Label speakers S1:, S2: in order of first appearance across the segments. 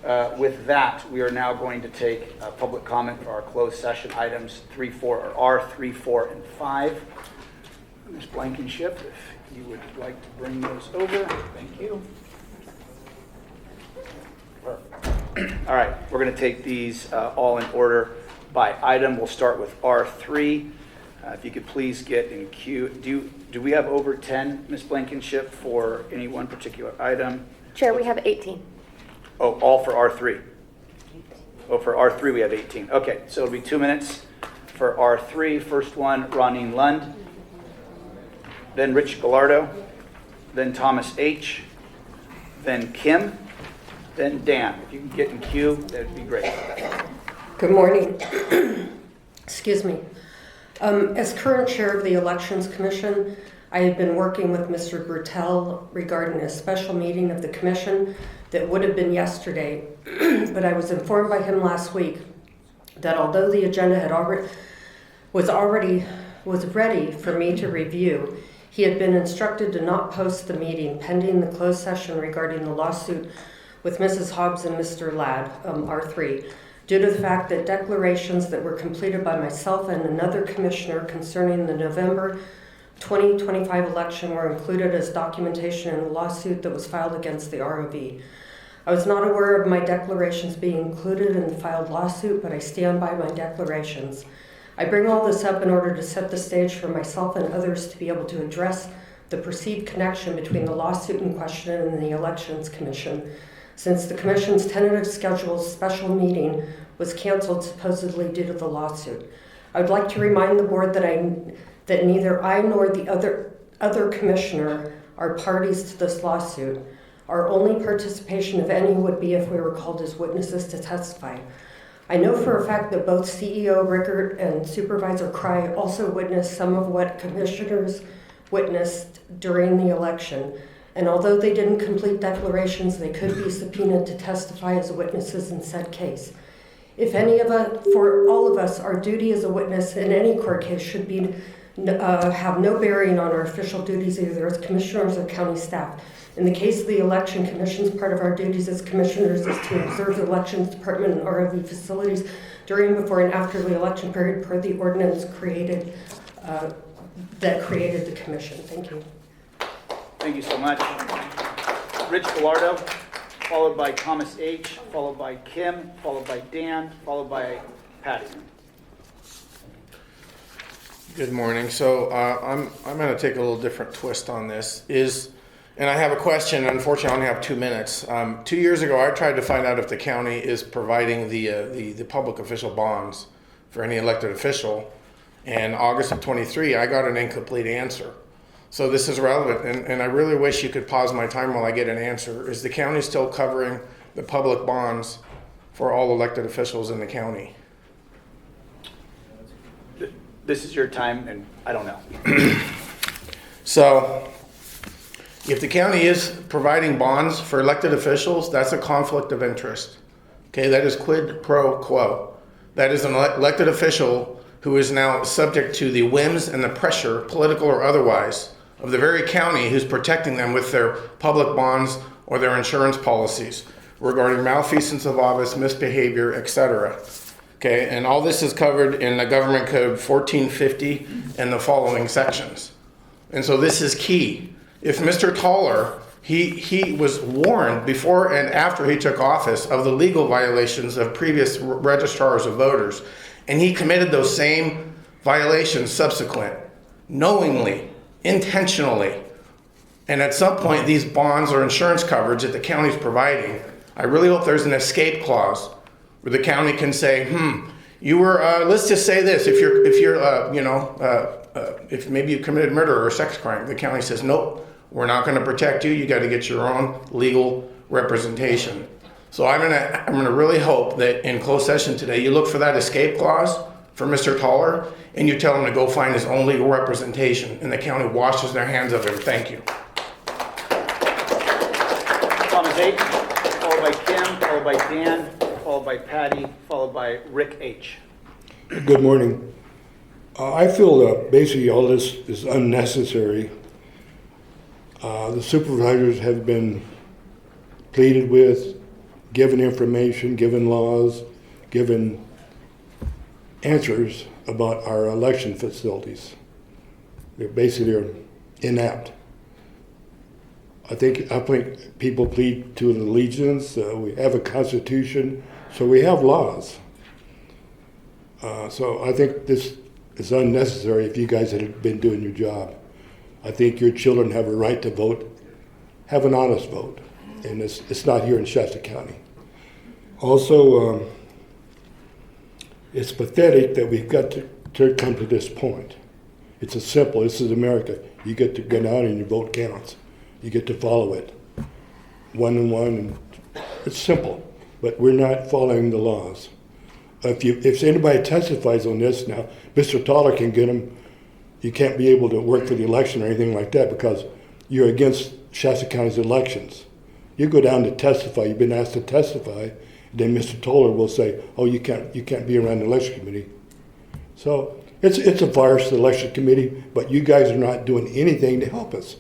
S1: With that, we are now going to take public comment for our closed session items 3, 4, or R3, 4, and 5. Ms. Blankenship, if you would like to bring those over, thank you. Perfect. All right, we're going to take these all in order by item. We'll start with R3. If you could please get in queue. Do we have over 10, Ms. Blankenship, for any one particular item?
S2: Chair, we have 18.
S1: Oh, all for R3. Oh, for R3 we have 18. Okay, so it'll be 2 minutes for R3. First one, Roneen Lund. Then Rich Gallardo. Then Thomas H. Then Kim. Then Dan. If you can get in queue, that'd be great.
S3: Good morning. Excuse me. As current chair of the Elections Commission, I have been working with Mr. Bertel regarding a special meeting of the commission that would have been yesterday, but I was informed by him last week that although the agenda had was ready for me to review, he had been instructed to not post the meeting pending the closed session regarding the lawsuit with Mrs. Hobbs and Mr. Ladd, R3, due to the fact that declarations that were completed by myself and another commissioner concerning the November 2025 election were included as documentation in a lawsuit that was filed against the ROV. I was not aware of my declarations being included in the filed lawsuit, but I stand by my declarations. I bring all this up in order to set the stage for myself and others to be able to address the perceived connection between the lawsuit in question and the Elections Commission, since the Commission's tentative scheduled special meeting was canceled supposedly due to the lawsuit. I would like to remind the board that neither I nor the other commissioner are parties to this lawsuit. Our only participation, if any, would be if we were called as witnesses to testify. I know for a fact that both CEO Rickert and Supervisor Cry also witnessed some of what commissioners witnessed during the election. And although they didn't complete declarations, they could be subpoenaed to testify as witnesses in said case. If any of us, for all of us, our duty as a witness in any court case should be have no bearing on our official duties either as commissioners or county staff. In the case of the Election Commission's, part of our duties as commissioners is to observe the Elections Department and ROV facilities during, before, and after the election period per the ordinance that created the commission. Thank you.
S1: Thank you so much. Rich Gallardo, followed by Thomas H., followed by Kim, followed by Dan, followed by Patty.
S4: Good morning. So I'm going to take a little different twist on this. And I have a question. Unfortunately, I only have 2 minutes. 2 years ago, I tried to find out if the county is providing the public official bonds for any elected official. And August of 23, I got an incomplete answer. So this is relevant, and I really wish you could pause my time while I get an answer. Is the county still covering the public bonds for all elected officials in the county?
S1: This is your time, and I don't know.
S4: So if the county is providing bonds for elected officials, that's a conflict of interest. Okay, that is quid pro quo. That is an elected official who is now subject to the whims and the pressure, political or otherwise, of the very county who's protecting them with their public bonds or their insurance policies regarding malfeasance of office, misbehavior, etc. Okay, and all this is covered in the Government Code 1450 and the following sections. And so this is key. If Mr. Toller, he was warned before and after he took office of the legal violations of previous registrars of voters, and he committed those same violations subsequent, knowingly, intentionally, and at some point these bonds or insurance coverage that the county's providing, I really hope there's an escape clause where the county can say, you were, let's just say this, if maybe you committed murder or a sex crime, the county says, nope, we're not going to protect you. You got to get your own legal representation. So I'm gonna really hope that in closed session today, you look for that escape clause for Mr. Toller, and you tell him to go find his own legal representation, and the county washes their hands of him. Thank you.
S1: Thomas H., followed by Kim, followed by Dan, followed by Patty, followed by Rick H.
S5: Good morning. I feel that basically all this is unnecessary. The supervisors have been pleaded with, given information, given laws, given answers about our election facilities. They're basically inept. I think people plead to an allegiance. We have a constitution, so we have laws. So I think this is unnecessary if you guys had been doing your job. I think your children have a right to vote, have an honest vote, and it's not here in Shasta County. Also, it's pathetic that we've got to come to this point. It's simple. This is America. You get to go down and your vote counts. You get to follow it. 1 and 1, and it's simple. But we're not following the laws. If anybody testifies on this now, Mr. Toller can get them. You can't be able to work for the election or anything like that because you're against Shasta County's elections. You go down to testify. You've been asked to testify. Then Mr. Toller will say, "Oh, you can't be around the election committee." So it's a farce, the election committee. But you guys are not doing anything to help us.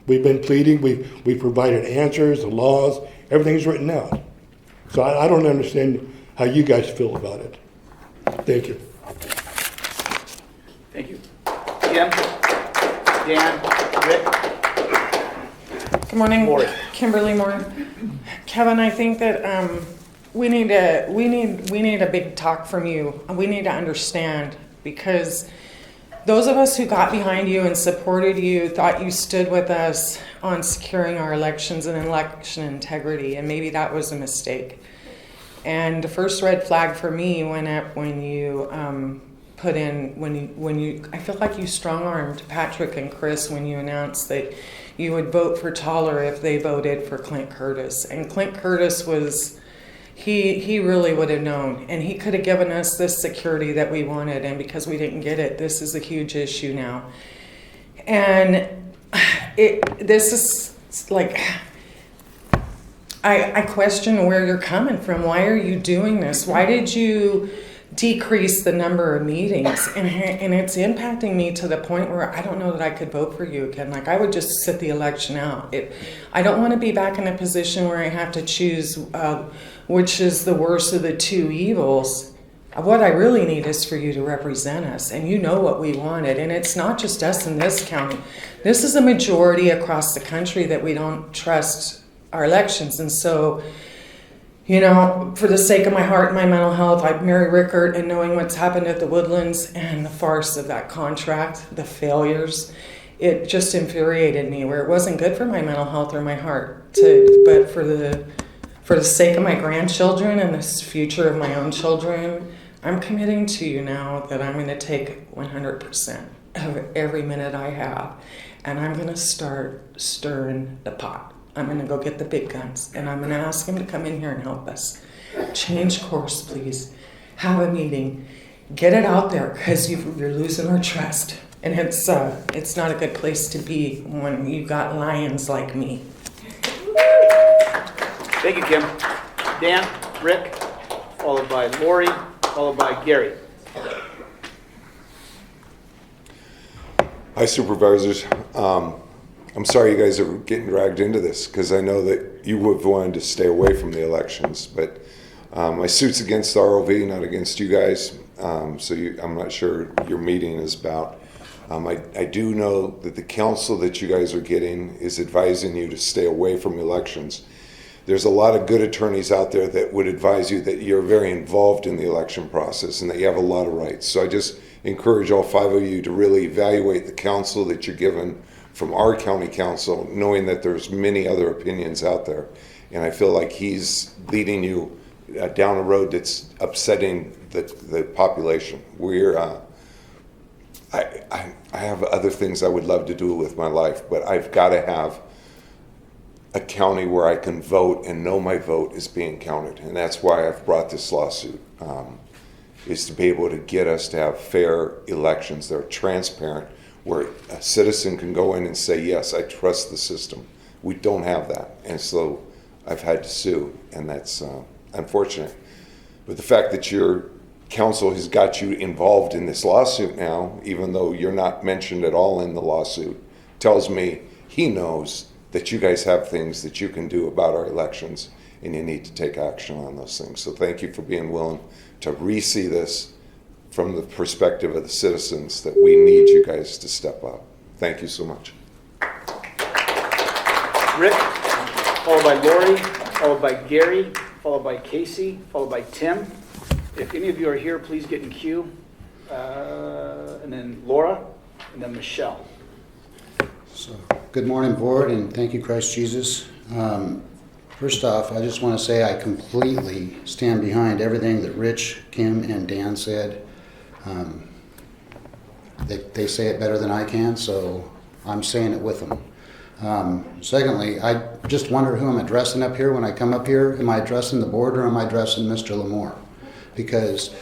S5: We've been pleading. We've provided answers, the laws, everything's written out. So I don't understand how you guys feel about it. Thank you.
S1: Thank you. Jim? Dan? Rick?
S2: Good morning,
S1: Maury.
S2: Kimberly Moore. Kevin, I think that we need a big talk from you. We need to understand, because those of us who got behind you and supported you thought you stood with us on securing our elections and election integrity, and maybe that was a mistake. And the first red flag for me went up when you I feel like you strong-armed Patrick and Chris when you announced that you would vote for Toller if they voted for Clint Curtis. And Clint Curtis he really would have known, and he could have given us this security that we wanted, and because we didn't get it, this is a huge issue now. And this is like, I question where you're coming from. Why are you doing this? Why did you decrease the number of meetings? And it's impacting me to the point where I don't know that I could vote for you again. Like, I would just sit the election out. I don't want to be back in a position where I have to choose which is the worst of the two evils. What I really need is for you to represent us, and you know what we wanted. And it's not just us in this county. This is a majority across the country that we don't trust our elections. And so, you know, for the sake of my heart and my mental health, I'd marry Rickert, and knowing what's happened at the Woodlands and the farce of that contract, the failures, it just infuriated me, where it wasn't good for my mental health or my heart. But for the sake of my grandchildren and the future of my own children, I'm committing to you now that I'm going to take 100% of every minute I have, and I'm going to start stirring the pot. I'm going to go get the big guns, and I'm going to ask them to come in here and help us. Change course, please. Have a meeting. Get it out there, because you're losing our trust. And it's not a good place to be when you got lions like me.
S1: Thank you, Kim. Dan, Rick, followed by Lori, followed by Gary.
S6: Hi, Supervisors. I'm sorry you guys are getting dragged into this, because I know that you would have wanted to stay away from the elections, but my suit's against the ROV, not against you guys, so I'm not sure your meeting is about. I do know that the counsel that you guys are getting is advising you to stay away from elections. There's a lot of good attorneys out there that would advise you that you're very involved in the election process and that you have a lot of rights. So I just encourage all 5 of you to really evaluate the counsel that you're given from our county council, knowing that there's many other opinions out there. And I feel like he's leading you down a road that's upsetting the population. I have other things I would love to do with my life, but I've got to have a county where I can vote and know my vote is being counted. And that's why I've brought this lawsuit, is to be able to get us to have fair elections that are transparent, where a citizen can go in and say, yes, I trust the system. We don't have that. And so I've had to sue, and that's unfortunate. But the fact that your counsel has got you involved in this lawsuit now, even though you're not mentioned at all in the lawsuit, tells me he knows that you guys have things that you can do about our elections, and you need to take action on those things. So thank you for being willing to re-see this from the perspective of the citizens, that we need you guys to step up. Thank you so much.
S1: Rick, followed by Lori, followed by Gary, followed by Casey, followed by Tim. If any of you are here, please get in queue. And then Laura, and then Michelle.
S7: So, good morning, board, and thank you, Christ Jesus. First off, I just want to say I completely stand behind everything that Rich, Kim, and Dan said. They say it better than I can, so I'm saying it with them. Secondly, I just wonder who I'm addressing up here when I come up here. Am I addressing the board or am I addressing Mr. Lamore? Because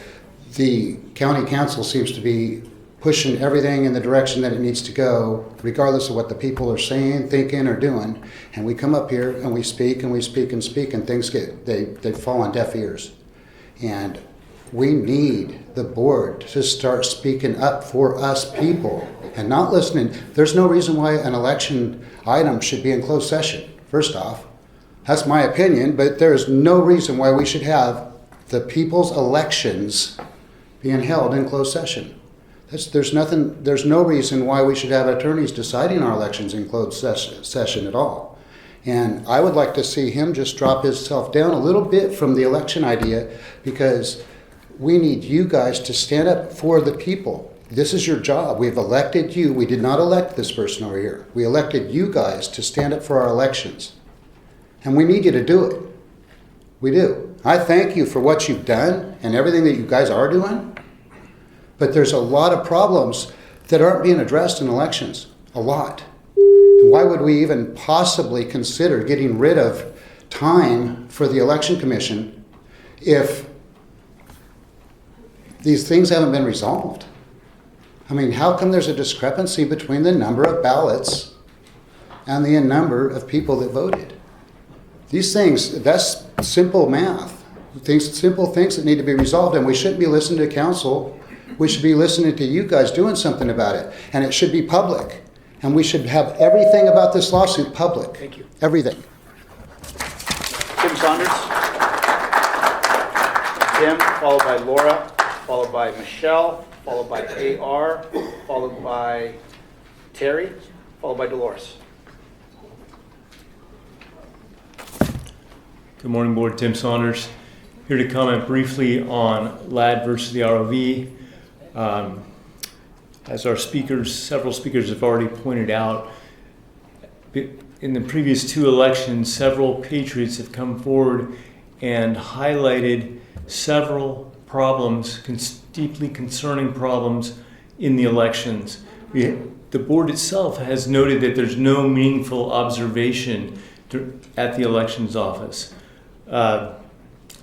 S7: the county council seems to be pushing everything in the direction that it needs to go, regardless of what the people are saying, thinking, or doing. And we come up here and we speak and we speak and speak, and things they fall on deaf ears. And we need the board to start speaking up for us people and not listening. There's no reason why an election item should be in closed session, first off. That's my opinion, but there is no reason why we should have the people's elections being held in closed session. There's no reason why we should have attorneys deciding our elections in closed session at all. And I would like to see him just drop himself down a little bit from the election idea, because we need you guys to stand up for the people. This is your job. We've elected you. We did not elect this person over here. We elected you guys to stand up for our elections. And we need you to do it. We do. I thank you for what you've done and everything that you guys are doing. But there's a lot of problems that aren't being addressed in elections. A lot. And why would we even possibly consider getting rid of time for the election commission if these things haven't been resolved? I mean, how come there's a discrepancy between the number of ballots and the number of people that voted? These things, that's simple math. Simple things that need to be resolved, and we shouldn't be listening to council. We should be listening to you guys doing something about it, and it should be public. And we should have everything about this lawsuit public.
S1: Thank you.
S7: Everything.
S1: Tim Saunders. Tim, followed by Laura, followed by Michelle, followed by AR, followed by Terry, followed by Dolores.
S8: Good morning, Board. Tim Saunders here to comment briefly on LAD versus the ROV. As our several speakers have already pointed out, in the previous two elections, several patriots have come forward and highlighted several problems, deeply concerning problems in the elections. The board itself has noted that there's no meaningful observation at the elections office. The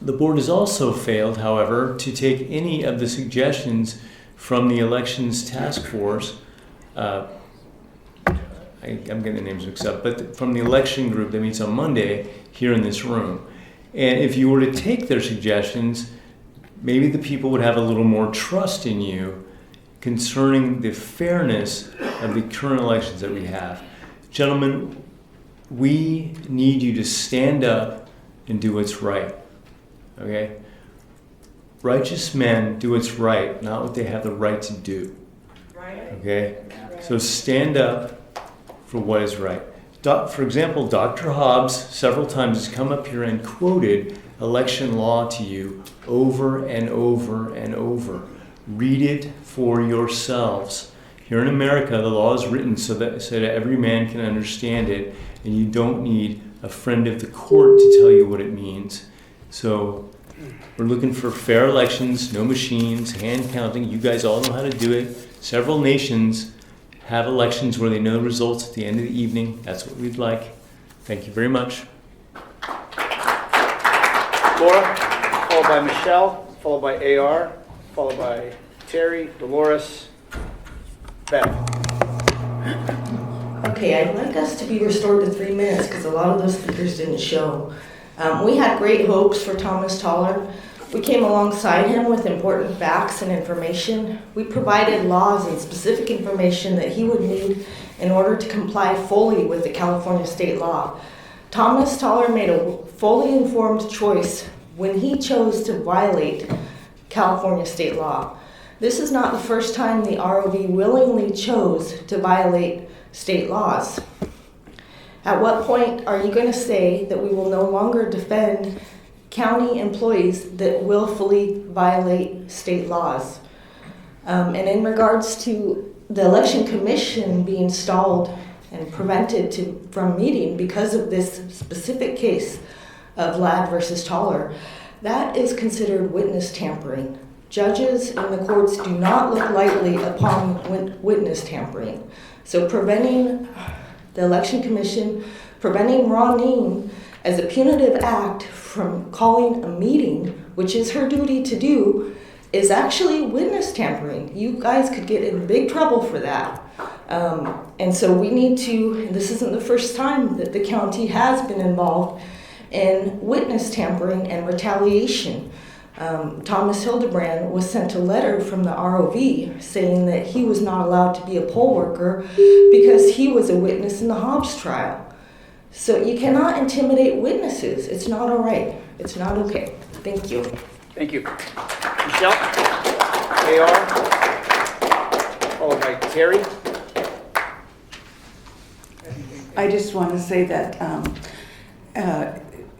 S8: board has also failed, however, to take any of the suggestions from the elections task force. I'm getting the names mixed up, but from the election group that meets on Monday here in this room. And if you were to take their suggestions, maybe the people would have a little more trust in you concerning the fairness of the current elections that we have. Gentlemen, we need you to stand up and do what's right, okay? Righteous men do what's right, not what they have the right to do, okay? So stand up for what is right. For example, Dr. Hobbs several times has come up here and quoted election law to you over and over and over. Read it for yourselves. Here in America, the law is written so that every man can understand it, and you don't need a friend of the court to tell you what it means. So we're looking for fair elections, no machines, hand counting. You guys all know how to do it. Several nations have elections where they know results at the end of the evening. That's what we'd like. Thank you very much.
S1: Laura, followed by Michelle, followed by AR, followed by Terry, Dolores, Beth.
S9: Okay, I'd like us to be restored to 3 minutes because a lot of those speakers didn't show. We had great hopes for Thomas Toller. We came alongside him with important facts and information. We provided laws and specific information that he would need in order to comply fully with the California state law. Thomas Toller made a fully informed choice when he chose to violate California state law. This is not the first time the ROV willingly chose to violate state laws. At what point are you going to say that we will no longer defend county employees that willfully violate state laws? And in regards to the election commission being stalled and prevented from meeting because of this specific case of Ladd versus Toller, that is considered witness tampering. Judges in the courts do not look lightly upon witness tampering. So preventing the election commission, preventing Roneen as a punitive act from calling a meeting, which is her duty to do, is actually witness tampering. You guys could get in big trouble for that. And so we need to, this isn't the first time that the county has been involved in witness tampering and retaliation. Thomas Hildebrand was sent a letter from the ROV saying that he was not allowed to be a poll worker because he was a witness in the Hobbs trial. So you cannot intimidate witnesses. It's not all right. It's not okay. Thank you.
S1: Thank you. Michelle? AR? Followed by Terry?
S10: I just want to say that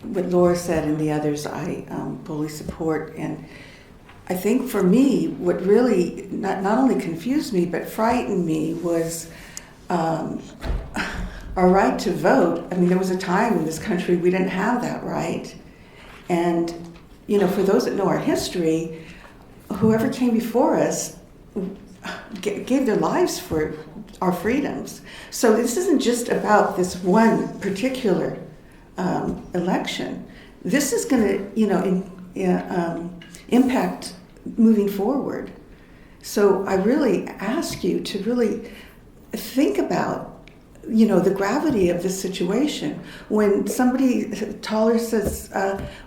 S10: what Laura said and the others I fully support. And I think for me, what really not only confused me but frightened me was our right to vote. I mean, there was a time in this country we didn't have that right. And, you know, for those that know our history, whoever came before us gave their lives for our freedoms. So this isn't just about this one particular election. This is going to, you know, impact moving forward. So I really ask you to really think about, you know, the gravity of this situation. When somebody taller says,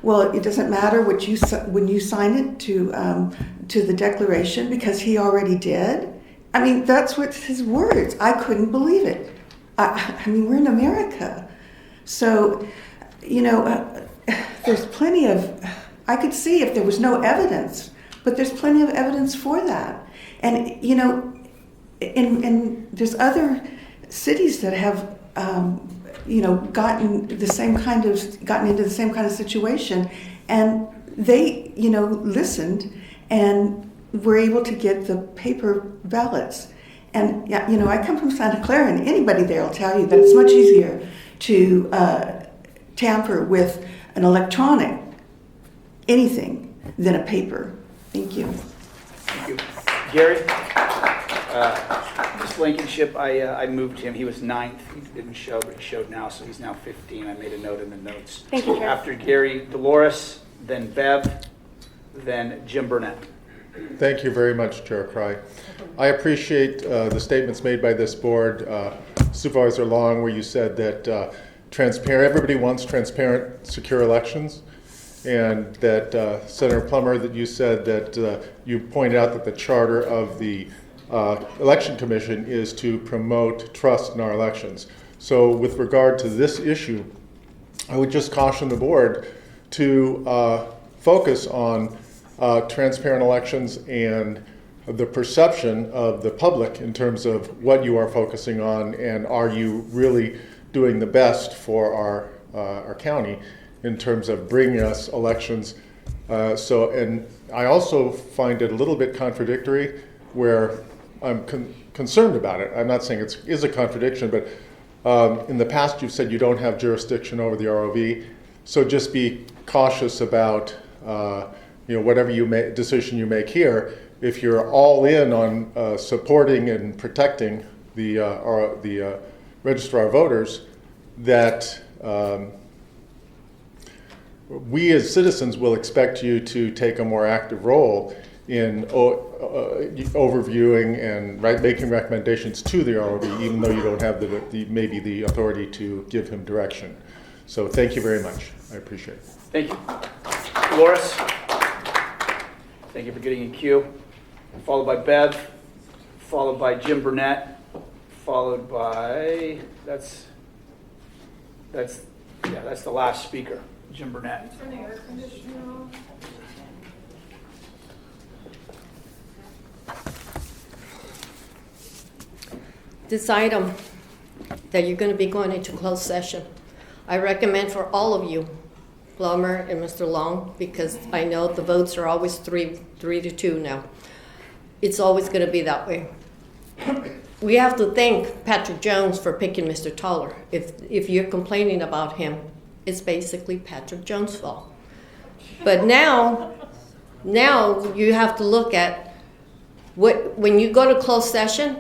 S10: "Well, it doesn't matter what you when you sign it to the declaration because he already did." I mean, that's what his words. I couldn't believe it. I mean, we're in America. So, you know, there's plenty of, I could see if there was no evidence, but there's plenty of evidence for that. And, you know, and there's other cities that have, you know, gotten into the same kind of situation, and they, you know, listened and were able to get the paper ballots. And, yeah, you know, I come from Santa Clara, and anybody there will tell you that it's much easier to tamper with an electronic anything than a paper. Thank you.
S1: Thank you. Gary? Ms. Blankenship, I moved him. He was 9th. He didn't show, but he showed now, so he's now 15. I made a note in the notes.
S11: Thank you, Chair.
S1: After Gary, Dolores, then Bev, then Jim Burnett.
S12: Thank you very much, Chair Cry. I appreciate the statements made by this board, Supervisor Long, where you said that everybody wants transparent, secure elections, and that Senator Plummer, that you said that you pointed out that the charter of the Election Commission is to promote trust in our elections. So with regard to this issue, I would just caution the board to focus on transparent elections and the perception of the public in terms of what you are focusing on, and are you really doing the best for our county in terms of bringing us elections. And I also find it a little bit contradictory where I'm concerned about it. I'm not saying it is a contradiction, but in the past you've said you don't have jurisdiction over the ROV, so just be cautious about you know, whatever decision you make here. If you're all in on supporting and protecting the registrar of voters, that we as citizens will expect you to take a more active role in overviewing and making recommendations to the ROV, even though you don't have maybe the authority to give him direction. So thank you very much. I appreciate it.
S1: Thank you. Dolores? Thank you for getting in queue. Followed by Bev, followed by Jim Burnett, followed by, that's Yeah, that's the last speaker, Jim Burnett.
S11: This item that you're going to be going into closed session, I recommend for all of you, Plummer and Mr. Long, because I know the votes are always 3-2 now. It's always going to be that way. We have to thank Patrick Jones for picking Mr. Toller. If you're complaining about him, it's basically Patrick Jones' fault. But now you have to look at when you go to closed session,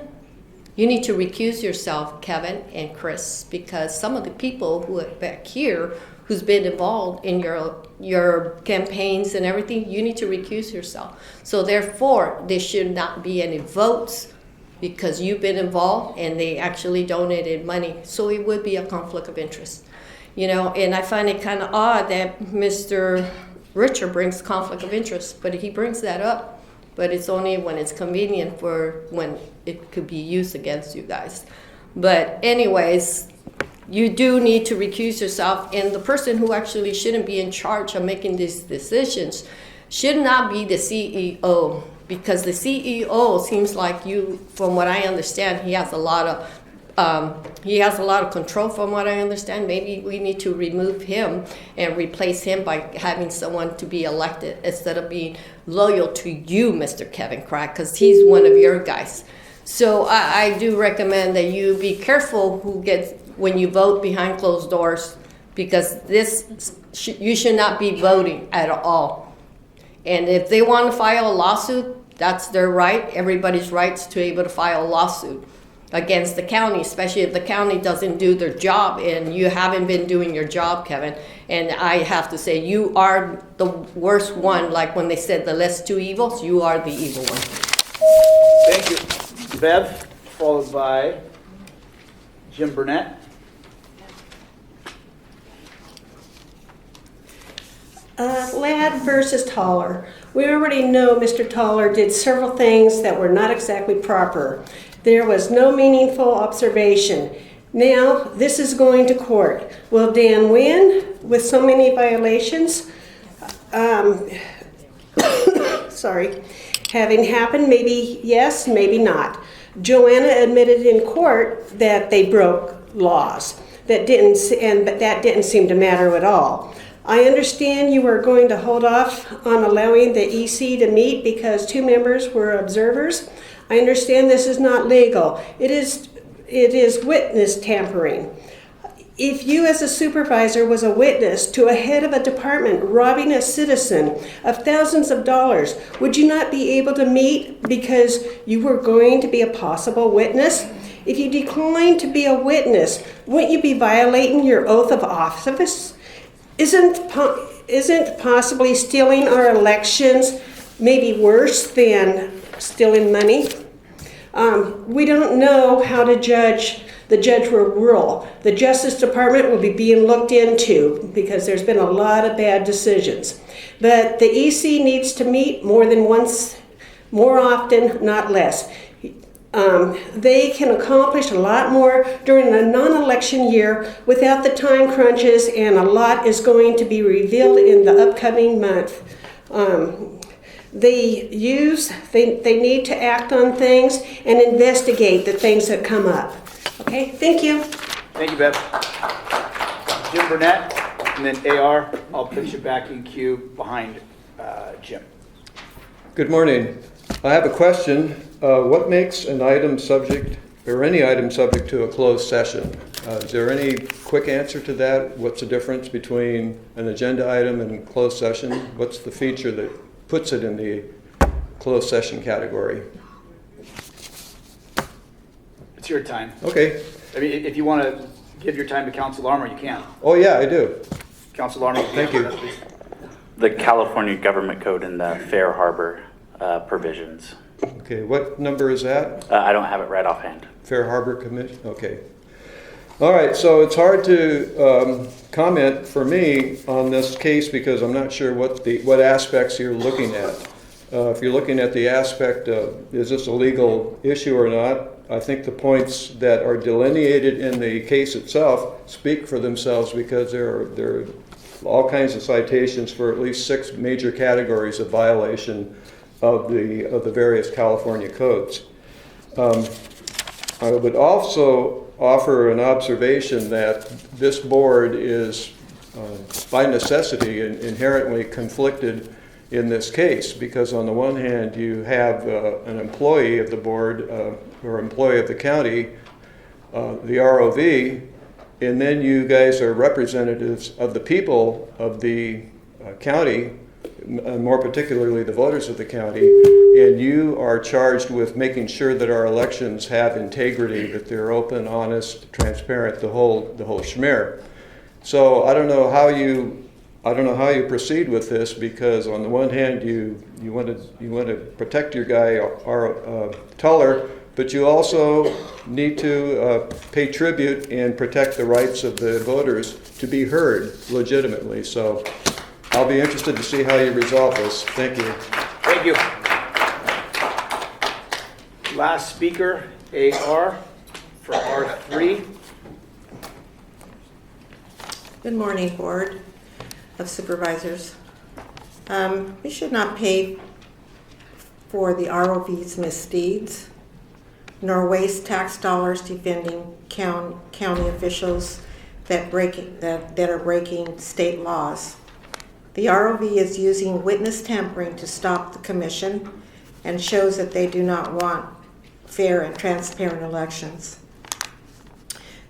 S11: you need to recuse yourself, Kevin and Chris, because some of the people who are back here who's been involved in your campaigns and everything, you need to recuse yourself. So therefore, there should not be any votes because you've been involved and they actually donated money. So it would be a conflict of interest. And I find it kind of odd that Mr. Rickert brings conflict of interest, but he brings that up. But it's only when it's convenient for when it could be used against you guys. But anyways, you do need to recuse yourself, and the person who actually shouldn't be in charge of making these decisions should not be the CEO, because the CEO seems like from what I understand, he has a lot of control from what I understand. Maybe we need to remove him and replace him by having someone to be elected instead of being loyal to you, Mr. Kevin Crack, because he's one of your guys. So I do recommend that you be careful when you vote behind closed doors, because you should not be voting at all. And if they want to file a lawsuit, that's their right. Everybody's rights to be able to file a lawsuit against the county, especially if the county doesn't do their job, and you haven't been doing your job, Kevin. And I have to say, you are the worst one. Like when they said the less two evils, you are the evil one.
S1: Thank you. Bev, followed by Jim Burnett.
S13: Ladd versus Toller. We already know Mr. Toller did several things that were not exactly proper. There was no meaningful observation. Now, this is going to court. Will Dan win with so many violations? Sorry. Having happened, maybe yes, maybe not. Joanna admitted in court that they broke laws. But that didn't seem to matter at all. I understand you were going to hold off on allowing the EC to meet because 2 members were observers. I understand this is not legal. It is witness tampering. If you as a supervisor was a witness to a head of a department robbing a citizen of thousands of dollars, would you not be able to meet because you were going to be a possible witness? If you declined to be a witness, wouldn't you be violating your oath of office? Isn't possibly stealing our elections maybe worse than stealing money? We don't know how to judge. The judge will rule. The Justice Department will be being looked into because there's been a lot of bad decisions. But the EC needs to meet more than once, more often, not less. They can accomplish a lot more during a non-election year without the time crunches, and a lot is going to be revealed in the upcoming month. They need to act on things and investigate the things that come up. Okay, thank you.
S1: Thank you, Bev. Jim Burnett, and then AR. I'll put you back in queue behind Jim.
S14: Good morning. I have a question. What makes an item subject, or any item subject to a closed session? Is there any quick answer to that? What's the difference between an agenda item and closed session? What's the feature that puts it in the closed session category?
S1: It's your time.
S14: Okay.
S1: I mean, if you want to give your time to Counsel Armour, you can.
S14: Oh, yeah, I do.
S1: Counsel Armour,
S14: thank you.
S15: The California Government Code and the Fair Harbor provisions.
S14: Okay, what number is that?
S15: I don't have it right offhand.
S14: Fair Harbor Commission, okay. All right, so it's hard to comment for me on this case because I'm not sure what aspects you're looking at. If you're looking at the aspect of is this a legal issue or not, I think the points that are delineated in the case itself speak for themselves, because there are all kinds of citations for at least 6 major categories of violation of the various California codes. I would also offer an observation that this board is, by necessity, inherently conflicted in this case, because on the one hand you have an employee of the board or employee of the county, the ROV, and then you guys are representatives of the people of the county, more particularly the voters of the county, and you are charged with making sure that our elections have integrity, that they're open, honest, transparent, the whole schmear. So I don't know how you proceed with this, because on the one hand you want to protect your guy Tuller, but you also need to pay tribute and protect the rights of the voters to be heard legitimately. So I'll be interested to see how you resolve this. Thank you.
S1: Thank you. Last speaker, AR for R3.
S16: Good morning, Board of Supervisors. We should not pay for the ROV's misdeeds, nor waste tax dollars defending county officials that are breaking state laws. The ROV is using witness tampering to stop the commission and shows that they do not want fair and transparent elections.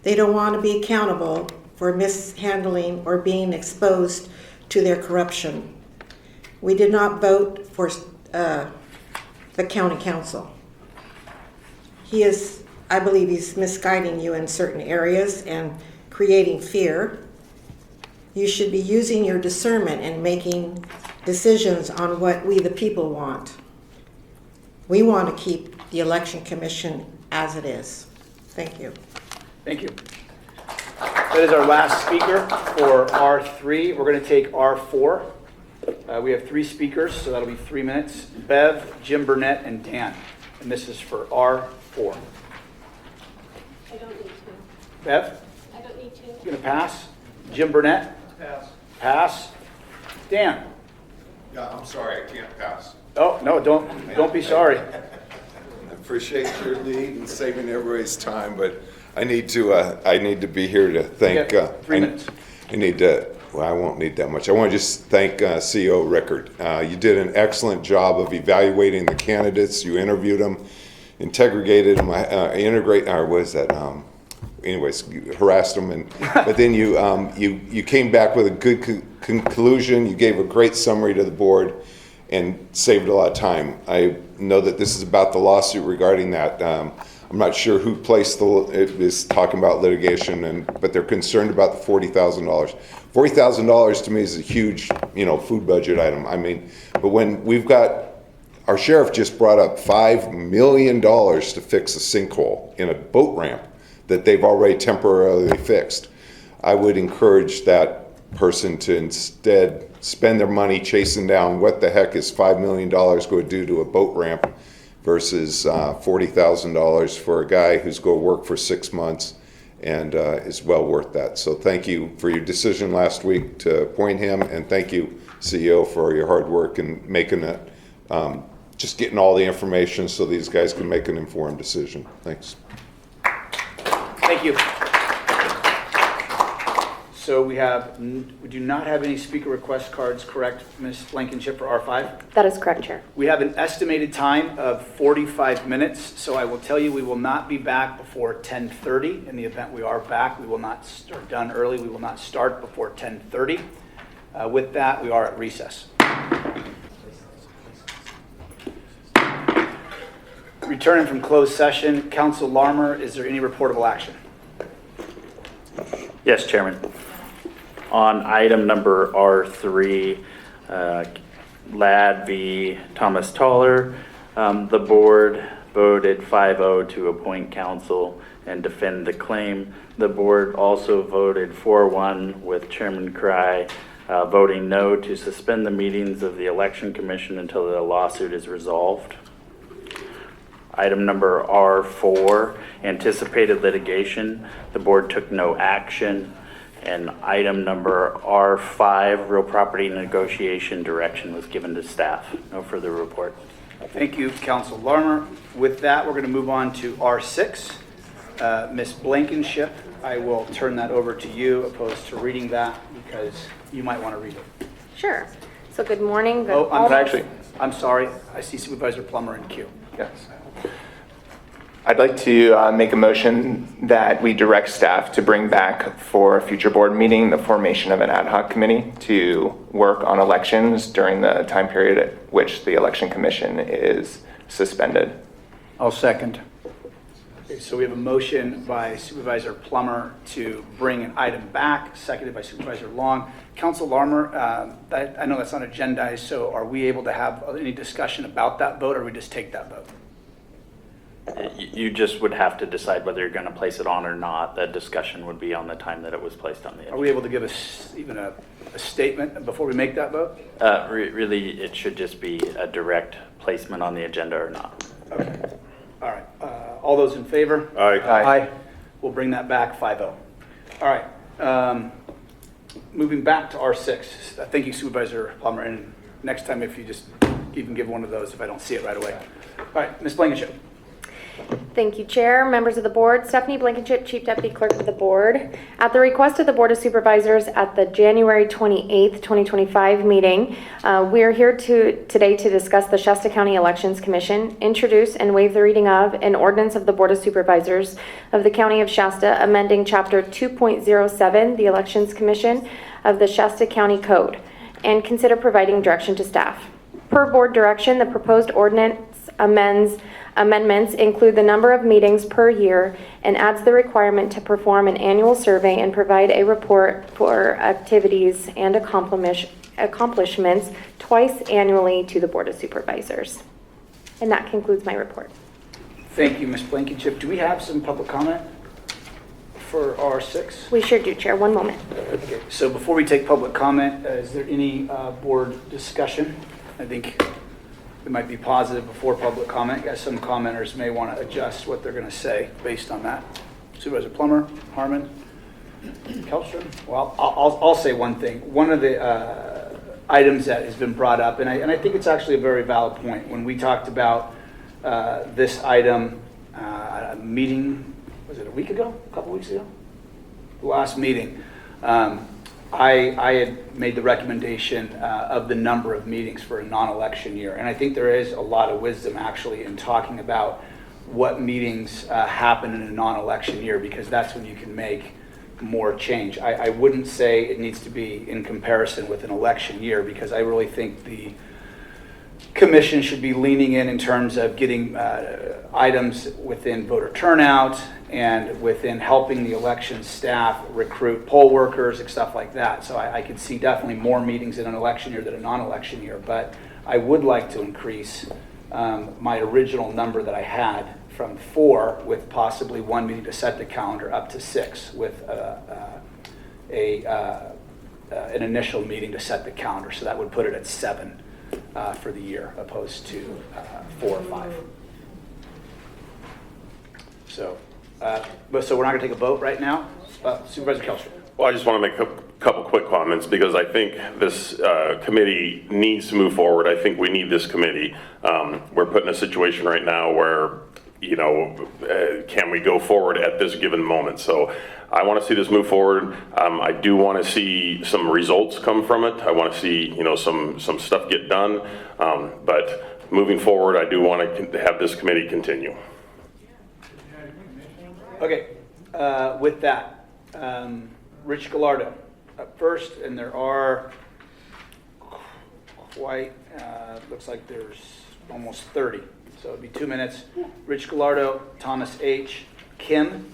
S16: They don't want to be accountable for mishandling or being exposed to their corruption. We did not vote for the county council. I believe he's misguiding you in certain areas and creating fear. You should be using your discernment and making decisions on what we the people want. We want to keep the election commission as it is. Thank you.
S1: Thank you. That is our last speaker for R3. We're going to take R4. We have 3 speakers, so that'll be 3 minutes. Bev, Jim Burnett, and Dan. And this is for R4.
S11: I don't need to.
S1: Bev?
S11: I don't need to.
S1: You going to pass? Jim Burnett?
S17: Pass.
S1: Pass. Dan?
S17: Yeah, I'm sorry, I can't pass.
S1: Oh, no, don't be sorry.
S6: I appreciate your lead and saving everybody's time, but I need to be here to thank.
S1: 3 minutes.
S6: I won't need that much. I want to just thank CEO Rickert. You did an excellent job of evaluating the candidates. You interviewed them, integrated them, anyways, you harassed them, but then you came back with a good conclusion. You gave a great summary to the board and saved a lot of time. I know that this is about the lawsuit regarding that. I'm not sure who placed it is talking about litigation, but they're concerned about the $40,000. $40,000 to me is a huge, food budget item. I mean, but when we've got, our sheriff just brought up $5 million to fix a sinkhole in a boat ramp that they've already temporarily fixed. I would encourage that person to instead spend their money chasing down what the heck is $5 million going to do to a boat ramp versus $40,000 for a guy who's going to work for 6 months and is well worth that. So thank you for your decision last week to appoint him, and thank you, CEO, for your hard work and making it, just getting all the information so these guys can make an informed decision. Thanks.
S1: Thank you. So we do not have any speaker request cards, correct, Ms. Blankenship, for R5?
S18: That is correct, Chair.
S1: We have an estimated time of 45 minutes, so I will tell you we will not be back before 10:30. In the event we are back, we will not start done early. We will not start before 10:30. With that, we are at recess. Returning from closed session, Counsel Larmer, is there any reportable action?
S15: Yes, Chairman. On item number R3, Ladd v. Thomas Toller, the board voted 5-0 to appoint counsel and defend the claim. The board also voted 4-1 with Chairman Cry voting no to suspend the meetings of the Election Commission until the lawsuit is resolved. Item number R4, anticipated litigation. The board took no action. And item number R5, real property negotiation, direction was given to staff. No further report.
S1: Thank you, Council Larmer. With that, we're going to move on to R6. Ms. Blankenship, I will turn that over to you, opposed to reading that, because you might want to read it.
S18: Sure. So good morning. Good
S1: I'm sorry. I see Supervisor Plummer in queue.
S19: Yes. I'd like to make a motion that we direct staff to bring back for a future board meeting the formation of an ad hoc committee to work on elections during the time period at which the Election Commission is suspended.
S1: I'll second. Okay, so we have a motion by Supervisor Plummer to bring an item back, seconded by Supervisor Long. Council Larmer, I know that's not agendized, so are we able to have any discussion about that vote, or we just take that vote?
S15: You just would have to decide whether you're going to place it on or not. That discussion would be on the time that it was placed on the agenda.
S1: Are we able to give us even a statement before we make that vote?
S15: Really, it should just be a direct placement on the agenda or not.
S1: Okay. All right. All those in favor?
S6: Aye.
S1: Aye. We'll bring that back 5-0. All right. Moving back to R6. Thank you, Supervisor Plummer. And next time, if you just even give one of those if I don't see it right away. All right. Ms. Blankenship.
S18: Thank you, Chair, members of the board. Stephanie Blankenship, Chief Deputy Clerk of the Board. At the request of the Board of Supervisors at the January 28th, 2025 meeting, we are here today to discuss the Shasta County Elections Commission, introduce and waive the reading of an ordinance of the Board of Supervisors of the County of Shasta, amending Chapter 2.07, the Elections Commission of the Shasta County Code, and consider providing direction to staff. Per board direction, the proposed ordinance amendments include the number of meetings per year and adds the requirement to perform an annual survey and provide a report for activities and accomplishments twice annually to the Board of Supervisors. And that concludes my report.
S1: Thank you, Ms. Blankenship. Do we have some public comment for R6?
S18: We sure do, Chair. One moment.
S1: Okay. So before we take public comment, is there any board discussion? I think it might be positive before public comment. Guess some commenters may want to adjust what they're going to say based on that. Supervisor Plummer, Harmon, Kelstrom. Well, I'll say one thing. One of the items that has been brought up, and I think it's actually a very valid point. When we talked about this item, a meeting, was it a week ago? A couple weeks ago? The last meeting. I had made the recommendation of the number of meetings for a non-election year. And I think there is a lot of wisdom actually in talking about what meetings happen in a non-election year, because that's when you can make more change. I wouldn't say it needs to be in comparison with an election year, because I really think the commission should be leaning in terms of getting items within voter turnout and within helping the election staff recruit poll workers and stuff like that. So I could see definitely more meetings in an election year than a non-election year, but I would like to increase my original number that I had from 4 with possibly 1 meeting to set the calendar up to 6 with an initial meeting to set the calendar. So that would put it at 7 for the year opposed to 4 or 5. So we're not going to take a vote right now. Supervisor Kelster.
S20: Well, I just want to make a couple quick comments, because I think this committee needs to move forward. I think we need this committee. We're put in a situation right now where, can we go forward at this given moment? So I want to see this move forward. I do want to see some results come from it. I want to see, some stuff get done. But moving forward, I do want to have this committee continue.
S1: Okay, with that, Rich Gallardo up first, and there are quite, looks like there's almost 30, so it'd be 2 minutes. Rich Gallardo, Thomas H., Kim,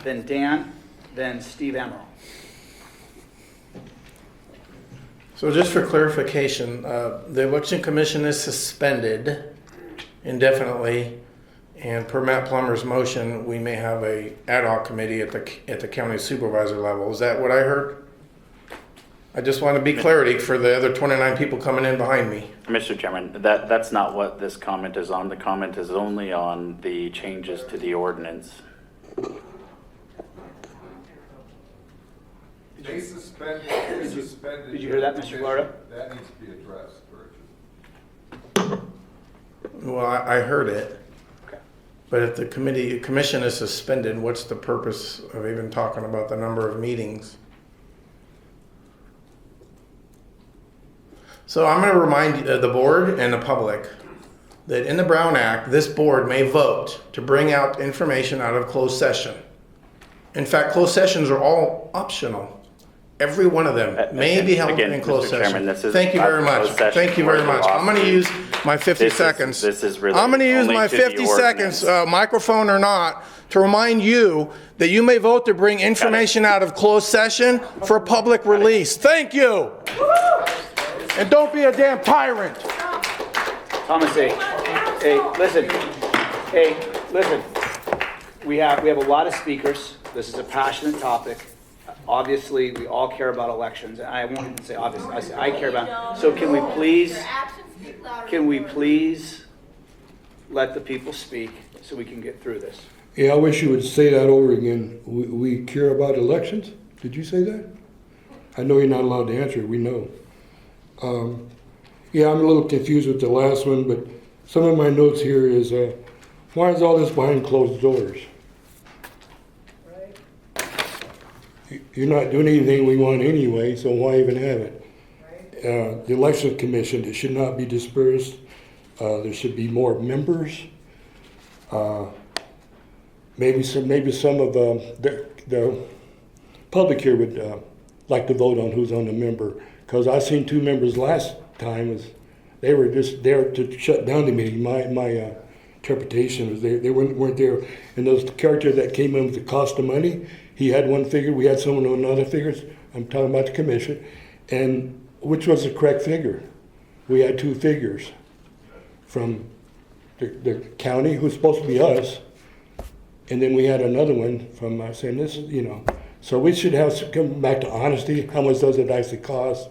S1: then Dan, then Steve Amaral.
S4: So just for clarification, the Election Commission is suspended indefinitely. And per Matt Plummer's motion, we may have a ad hoc committee at the county supervisor level. Is that what I heard? I just want to be clarity for the other 29 people coming in behind me.
S15: Mr. Chairman, that's not what this comment is on. The comment is only on the changes to the ordinance.
S17: They suspended.
S1: Did you hear that, Mr. Gallardo?
S17: That needs to be addressed, Richard.
S4: Well, I heard it. But if the commission is suspended, what's the purpose of even talking about the number of meetings? So I'm going to remind the board and the public that in the Brown Act, this board may vote to bring out information out of closed session. In fact, closed sessions are all optional. Every one of them may be held in closed
S15: Mr.
S4: session.
S15: Chairman, this is
S4: Thank you
S15: not
S4: very much.
S15: closed session
S4: Thank you very
S15: for the
S4: much. I'm going to
S15: lawsuit.
S4: use my 50 seconds.
S15: This is related
S4: I'm going to use
S15: only
S4: my
S15: to the
S4: 50 seconds,
S15: ordinance.
S4: microphone or not, to remind you that you may vote to bring information out of closed session for public release. Thank you. And don't be a damn tyrant.
S1: Thomas, hey, listen. Hey, listen. We have a lot of speakers. This is a passionate topic. Obviously, we all care about elections. And I won't even say obviously. I say I care about. So can we please let the people speak so we can get through this?
S5: Yeah, I wish you would say that over again. We care about elections? Did you say that? I know you're not allowed to answer it, we know. Yeah, I'm a little confused with the last one, but some of my notes here is, why is all this behind closed doors? You're not doing anything we want anyway, so why even have it? The election commission, it should not be dispersed. There should be more members. Maybe some of the public here would like to vote on who's on the member, because I seen 2 members last time. They were just there to shut down the meeting. My interpretation was they weren't there. And those characters that came in with the cost of money, he had one figure, we had someone on another figures. I'm talking about the commission. And which was the correct figure? We had 2 figures from the county, who's supposed to be us, and then we had another one from saying this is, So we should have to come back to honesty. How much does it actually cost?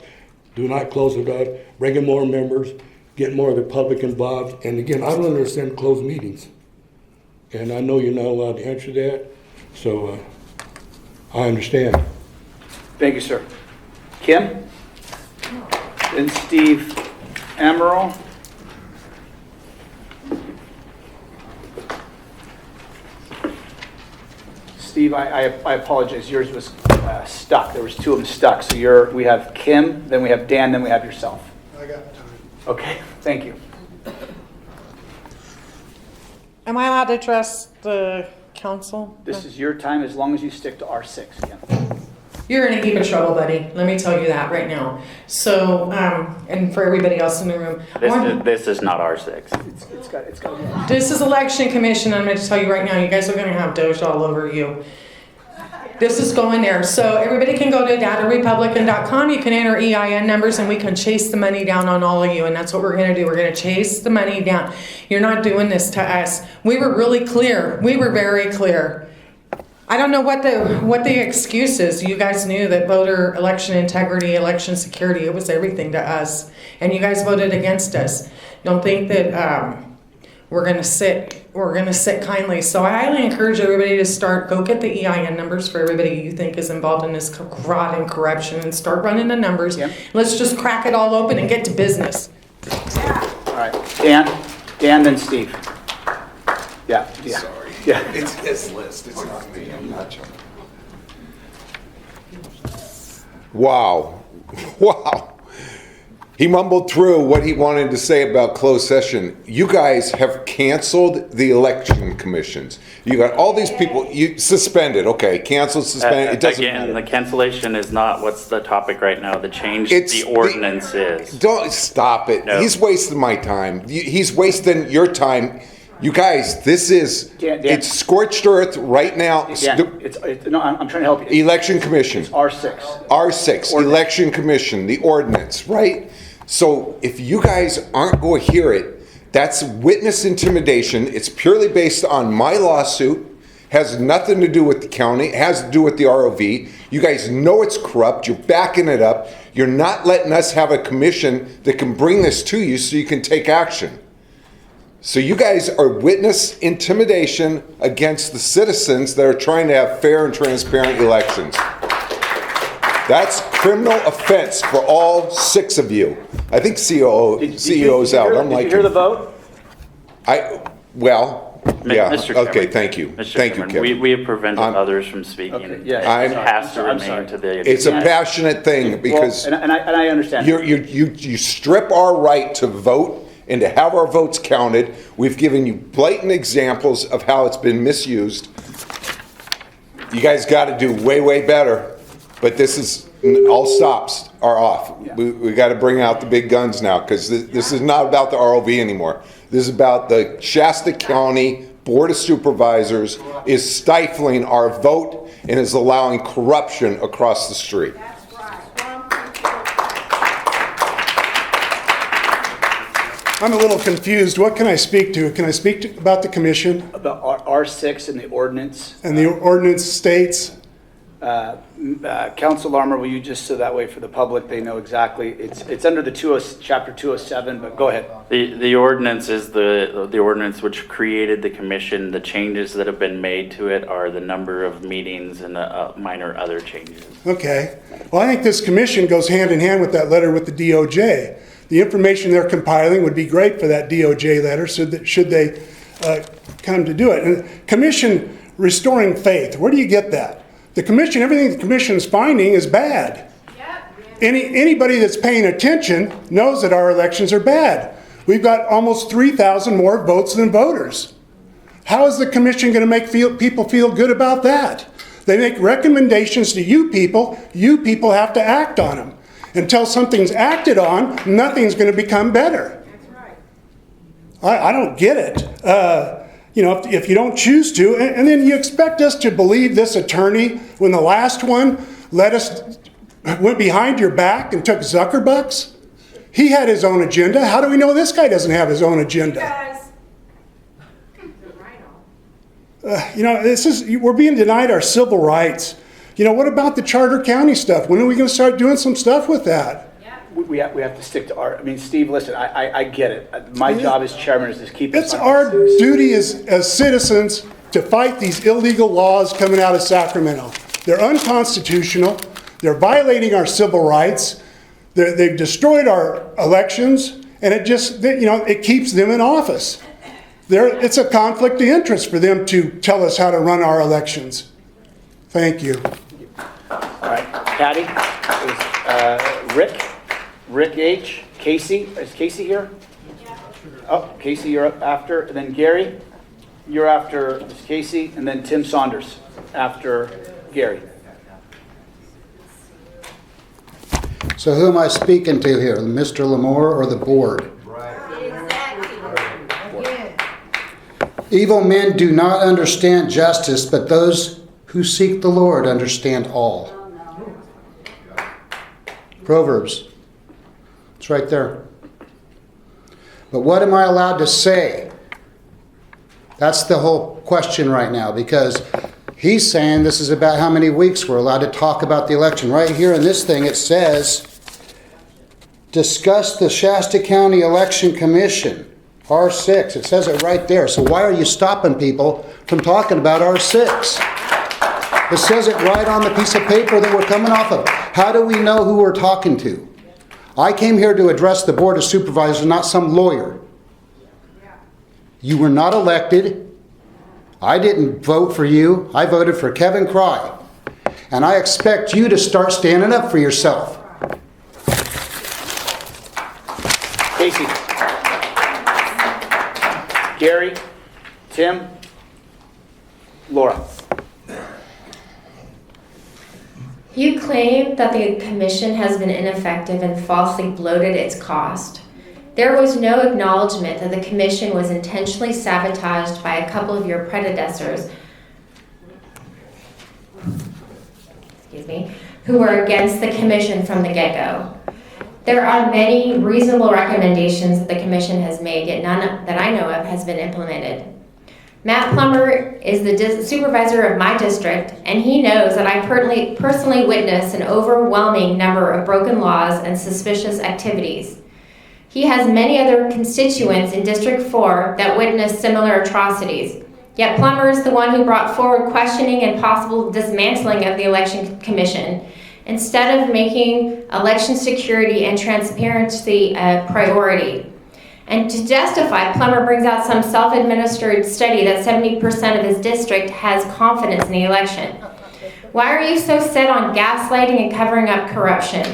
S5: Do not close it up. Bring in more members. Get more of the public involved. And again, I don't understand closed meetings. And I know you're not allowed to answer that. So I understand.
S1: Thank you, sir. Kim? Then Steve Amaral. Steve, I apologize. Yours was stuck. There was 2 of them stuck. So we have Kim, then we have Dan, then we have yourself.
S5: I got time.
S1: Okay, thank you.
S2: Am I allowed to address the council?
S1: This is your time as long as you stick to R6 again.
S2: You're in a heap of trouble, buddy. Let me tell you that right now. So, and for everybody else in the room,
S15: This is not R6.
S1: It's got
S2: this is election commission. I'm going to tell you right now, you guys are going to have Doge all over you. This is going there. So everybody can go to datarepublican.com. You can enter EIN numbers and we can chase the money down on all of you. And that's what we're going to do. We're going to chase the money down. You're not doing this to us. We were really clear. We were very clear. I don't know what the excuse is. You guys knew that voter election integrity, election security, it was everything to us. And you guys voted against us. Don't think that we're gonna sit kindly. So I highly encourage everybody to go get the EIN numbers for everybody you think is involved in this fraud and corruption and start running the numbers. Yep. Let's just crack it all open and get to business.
S1: All right, Dan, then Steve. Yeah.
S6: Sorry.
S1: Yeah.
S6: It's his list. It's not me. I'm not joking. Wow. Wow. He mumbled through what he wanted to say about closed session. You guys have canceled the election commissions. You got all these people, you suspended, okay, canceled, suspended, it doesn't
S15: Again,
S6: matter.
S15: the cancellation is not what's the topic right now. The change to the ordinance is.
S6: Don't stop it.
S15: No.
S6: He's wasting my time. He's wasting your time. You guys, this is,
S1: Dan.
S6: it's scorched earth right now.
S1: Dan, no, I'm trying to help you.
S6: Election Commission.
S1: It's R6.
S6: R6, Election Commission, the ordinance, right? So if you guys aren't going to hear it, that's witness intimidation. It's purely based on my lawsuit. Has nothing to do with the county. It has to do with the ROV. You guys know it's corrupt. You're backing it up. You're not letting us have a commission that can bring this to you so you can take action. So you guys are witness intimidation against the citizens that are trying to have fair and transparent elections. That's criminal offense for all 6 of you. I think CEO's out.
S1: Did you hear the vote?
S6: Yeah.
S15: Mr.
S6: Okay,
S15: Chairman.
S6: thank you.
S15: Mr.
S6: Thank you,
S15: Chairman,
S6: Kevin.
S15: we have prevented others from speaking.
S1: Okay, yeah.
S15: It has to
S1: I'm
S15: remain
S1: sorry.
S15: to the.
S6: It's a passionate thing because
S1: Well, and I understand.
S6: you strip our right to vote and to have our votes counted. We've given you blatant examples of how it's been misused. You guys got to do way, way better. But this is, all stops are off.
S1: Yeah.
S6: We got to bring out the big guns now because this is not about the ROV anymore. This is about the Shasta County Board of Supervisors is stifling our vote and is allowing corruption across the street.
S21: I'm a little confused. What can I speak to? Can I speak about the commission?
S1: About R6 and the ordinance.
S21: And the ordinance states?
S1: Council Armor, will you just so that way for the public, they know exactly. It's under the chapter 207, but go ahead.
S15: The ordinance is the ordinance which created the commission. The changes that have been made to it are the number of meetings and minor other changes.
S21: Okay. Well, I think this commission goes hand in hand with that letter with the DOJ. The information they're compiling would be great for that DOJ letter, so that should they come to do it. And commission restoring faith, where do you get that? The commission, everything the commission is finding is bad. Anybody that's paying attention knows that our elections are bad. We've got almost 3,000 more votes than voters. How is the commission going to make people feel good about that? They make recommendations to you people have to act on them. Until something's acted on, nothing's going to become better. That's right. I don't get it. If you don't choose to, and then you expect us to believe this attorney when the last one went behind your back and took Zuckerbucks? He had his own agenda. How do we know this guy doesn't have his own agenda? We're being denied our civil rights. What about the Charter County stuff? When are we going to start doing some stuff with that?
S1: We have to stick to Steve, listen, I get it. My job as chairman is to keep us
S21: It's
S1: on
S21: our
S1: business.
S21: duty as citizens to fight these illegal laws coming out of Sacramento. They're unconstitutional. They're violating our civil rights. They've destroyed our elections, and it keeps them in office. It's a conflict of interest for them to tell us how to run our elections. Thank you.
S1: All right, Patty, Rick H, Casey, is Casey here? Oh, Casey, you're up after, and then Gary, you're after Casey, and then Tim Saunders after Gary.
S7: So who am I speaking to here, Mr. Lamore or the board? Evil men do not understand justice, but those who seek the Lord understand all. Proverbs. It's right there. But what am I allowed to say? That's the whole question right now, because he's saying this is about how many weeks we're allowed to talk about the election. Right here in this thing it says, discuss the Shasta County Election Commission, R6. It says it right there. So why are you stopping people from talking about R6? It says it right on the piece of paper that we're coming off of. How do we know who we're talking to? I came here to address the Board of Supervisors, not some lawyer. You were not elected. I didn't vote for you. I voted for Kevin Cry. And I expect you to start standing up for yourself.
S1: Casey, Gary, Tim, Laura.
S18: You claim that the commission has been ineffective and falsely bloated its cost. There was no acknowledgement that the commission was intentionally sabotaged by a couple of your predecessors, who were against the commission from the get-go. There are many reasonable recommendations that the commission has made, yet none that I know of has been implemented. Matt Plummer is the supervisor of my district, and he knows that I personally witnessed an overwhelming number of broken laws and suspicious activities. He has many other constituents in District 4 that witnessed similar atrocities. Yet Plummer is the one who brought forward questioning and possible dismantling of the Election Commission, instead of making election security and transparency a priority. And to justify, Plummer brings out some self-administered study that 70% of his district has confidence in the election. Why are you so set on gaslighting and covering up corruption?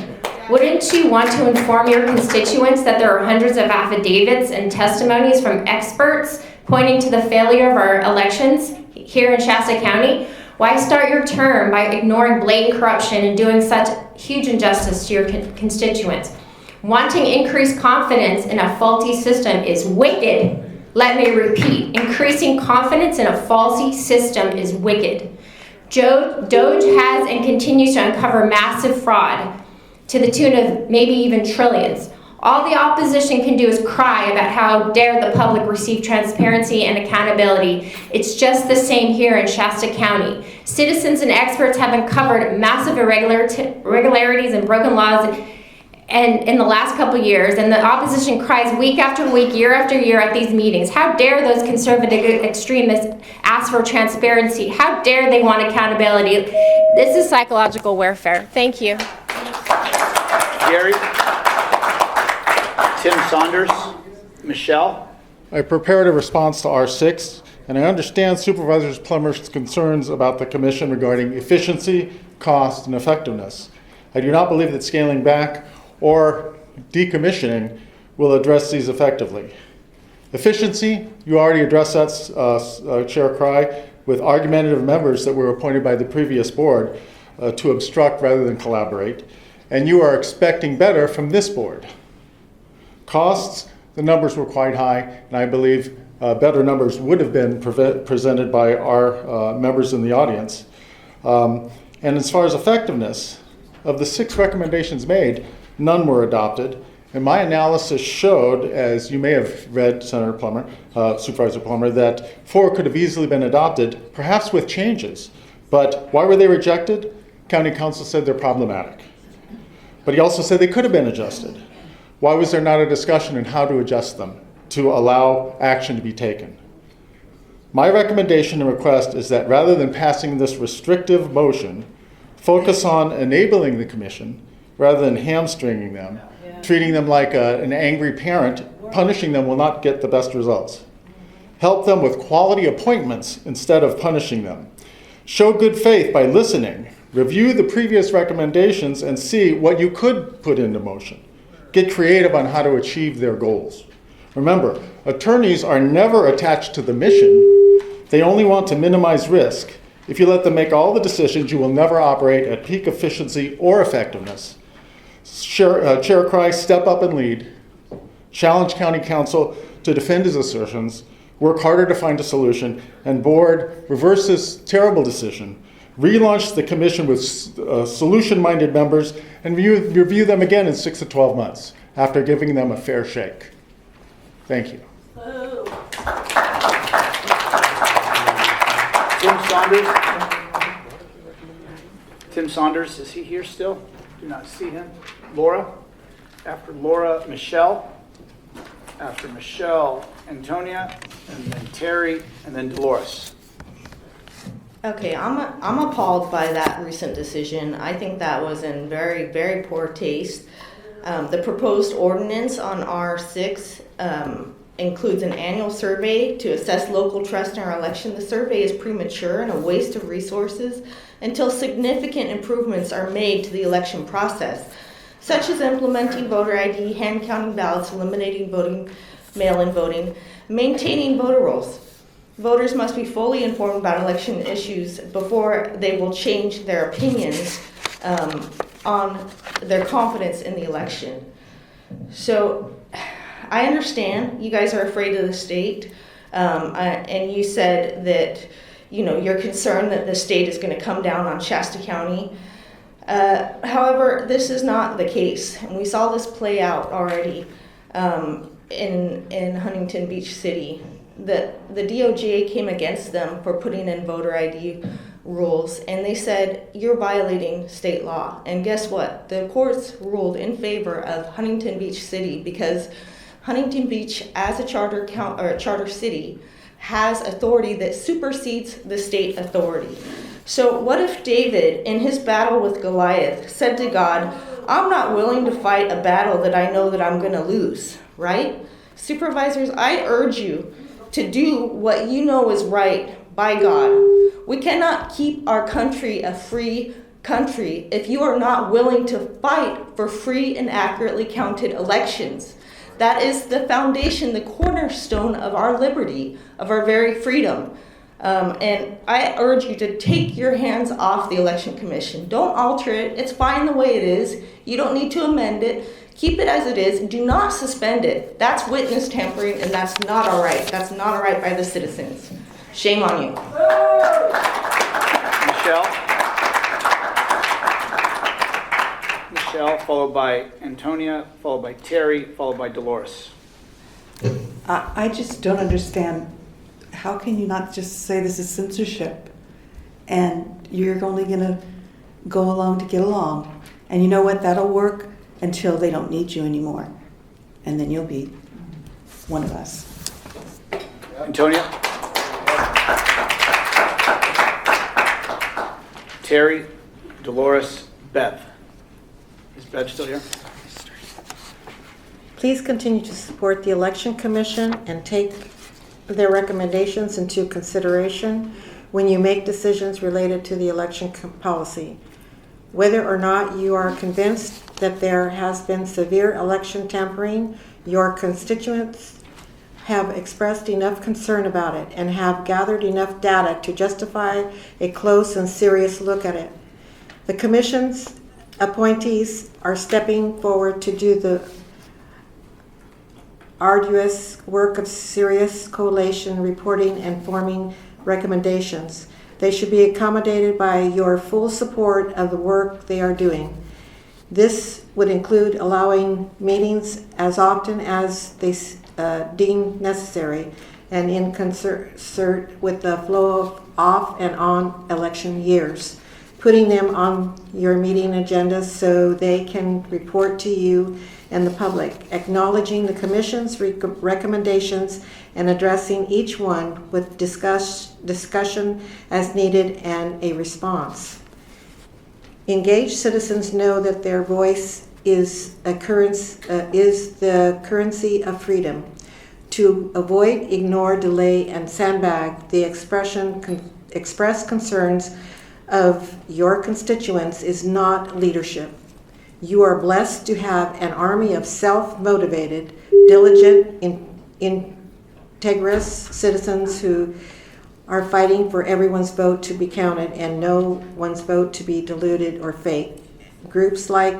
S18: Wouldn't you want to inform your constituents that there are hundreds of affidavits and testimonies from experts pointing to the failure of our elections here in Shasta County? Why start your term by ignoring blatant corruption and doing such huge injustice to your constituents? Wanting increased confidence in a faulty system is wicked. Let me repeat, increasing confidence in a faulty system is wicked. Doge has and continues to uncover massive fraud to the tune of maybe even trillions. All the opposition can do is cry about how dare the public receive transparency and accountability. It's just the same here in Shasta County. Citizens and experts have uncovered massive irregularities and broken laws and in the last couple years, and the opposition cries week after week, year after year at these meetings. How dare those conservative extremists ask for transparency? How dare they want accountability? This is psychological warfare. Thank you.
S1: Gary? Tim Saunders? Michelle?
S12: I prepared a response to R6, and I understand Supervisor Plummer's concerns about the Commission regarding efficiency, cost, and effectiveness. I do not believe that scaling back or decommissioning will address these effectively. Efficiency, you already addressed that, Chair Cry, with argumentative members that were appointed by the previous board to obstruct rather than collaborate, and you are expecting better from this board. Costs, the numbers were quite high, and I believe better numbers would have been presented by our members in the audience. And as far as effectiveness, of the 6 recommendations made, none were adopted. And my analysis showed, as you may have read, Senator Plummer, Supervisor Plummer, that 4 could have easily been adopted, perhaps with changes. But why were they rejected? County Counsel said they're problematic. But he also said they could have been adjusted. Why was there not a discussion on how to adjust them to allow action to be taken? My recommendation and request is that rather than passing this restrictive motion, focus on enabling the Commission rather than hamstringing them, treating them like an angry parent. Punishing them will not get the best results. Help them with quality appointments instead of punishing them. Show good faith by listening. Review the previous recommendations and see what you could put into motion. Get creative on how to achieve their goals. Remember, attorneys are never attached to the mission. They only want to minimize risk. If you let them make all the decisions, you will never operate at peak efficiency or effectiveness. Chair Cry, step up and lead. Challenge County Counsel to defend his assertions. Work harder to find a solution. And board, reverse this terrible decision. Relaunch the commission with solution-minded members and review them again in 6 to 12 months after giving them a fair shake. Thank you.
S1: Tim Saunders? Tim Saunders, is he here still? Do not see him. Laura? After Laura, Michelle. After Michelle, Antonia, and then Terry, and then Dolores.
S9: Okay, I'm appalled by that recent decision. I think that was in very, very poor taste. The proposed ordinance on R6 includes an annual survey to assess local trust in our election. The survey is premature and a waste of resources until significant improvements are made to the election process, such as implementing voter ID, hand counting ballots, eliminating voting, mail-in voting, maintaining voter rolls. Voters must be fully informed about election issues before they will change their opinions on their confidence in the election. So I understand you guys are afraid of the state, and you said that you're concerned that the state is going to come down on Shasta County. However, this is not the case, and we saw this play out already in Huntington Beach City. the DOJ came against them for putting in voter ID rules, and they said, you're violating state law. And guess what? The courts ruled in favor of Huntington Beach City, because Huntington Beach, as a charter city, has authority that supersedes the state authority. So what if David, in his battle with Goliath, said to God, I'm not willing to fight a battle that I know that I'm going to lose, right? Supervisors, I urge you to do what you know is right by God. We cannot keep our country a free country if you are not willing to fight for free and accurately counted elections. That is the foundation, the cornerstone of our liberty, of our very freedom. And I urge you to take your hands off the Election Commission. Don't alter it. It's fine the way it is. You don't need to amend it. Keep it as it is. Do not suspend it. That's witness tampering, and that's not all right. That's not all right by the citizens. Shame on you.
S1: Michelle, followed by Antonia, followed by Terry, followed by Dolores.
S10: I just don't understand. How can you not just say this is censorship and you're only going to go along to get along? And you know what? That'll work until they don't need you anymore. And then you'll be one of us.
S1: Antonia? Terry, Dolores, Bev. Is Bev still here?
S16: Please continue to support the Election Commission and take their recommendations into consideration when you make decisions related to the election policy. Whether or not you are convinced that there has been severe election tampering, your constituents have expressed enough concern about it and have gathered enough data to justify a close and serious look at it. The Commission's appointees are stepping forward to do the arduous work of serious collation, reporting, and forming recommendations. They should be accommodated by your full support of the work they are doing. This would include allowing meetings as often as they deem necessary and in concert with the flow of off and on election years, putting them on your meeting agendas so they can report to you and the public, acknowledging the Commission's recommendations and addressing each one with discussion as needed and a response. Engaged citizens know that their voice is the currency of freedom. To avoid, ignore, delay, and sandbag the express concerns of your constituents is not leadership. You are blessed to have an army of self-motivated, diligent, integrous citizens who are fighting for everyone's vote to be counted and no one's vote to be diluted or fake. Groups like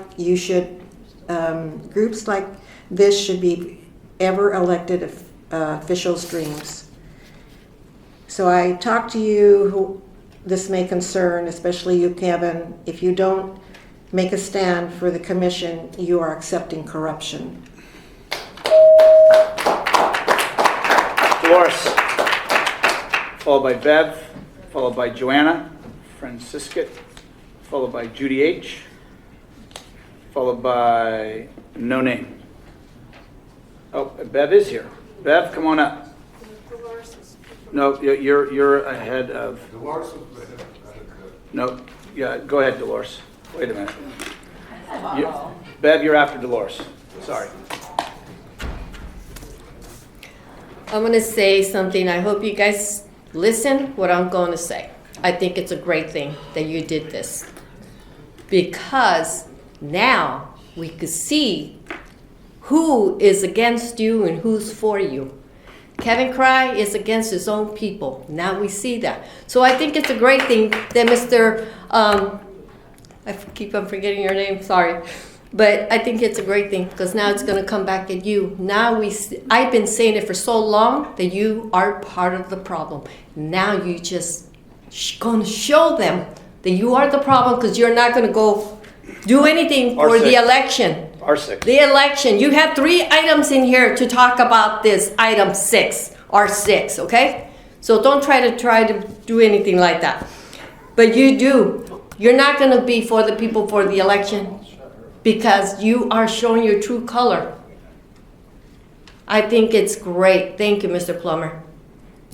S16: this should be ever elected officials' dreams. So I talk to you who this may concern, especially you, Kevin. If you don't make a stand for the Commission, you are accepting corruption.
S1: Dolores, followed by Bev, followed by Joanna, Francisca, followed by Judy H., followed by no name. Oh, Bev is here. Bev, come on up. No, you're ahead of.
S17: Dolores was ahead.
S1: No, yeah, go ahead, Dolores. Wait a minute. Bev, you're after Dolores. Sorry.
S11: I'm going to say something. I hope you guys listen what I'm going to say. I think it's a great thing that you did this, because now we could see who is against you and who's for you. Kevin Cry is against his own people. Now we see that. So I think it's a great thing that Mr. I keep on forgetting your name, sorry. But I think it's a great thing because now it's going to come back at you. Now I've been saying it for so long that you are part of the problem. Now you just going to show them that you are the problem because you're not going to go do anything for the election.
S1: R6.
S11: The election. You have 3 items in here to talk about this. Item 6. R6, okay? So don't try to do anything like that. But you do. You're not going to be for the people for the election because you are showing your true color. I think it's great. Thank you, Mr. Plummer.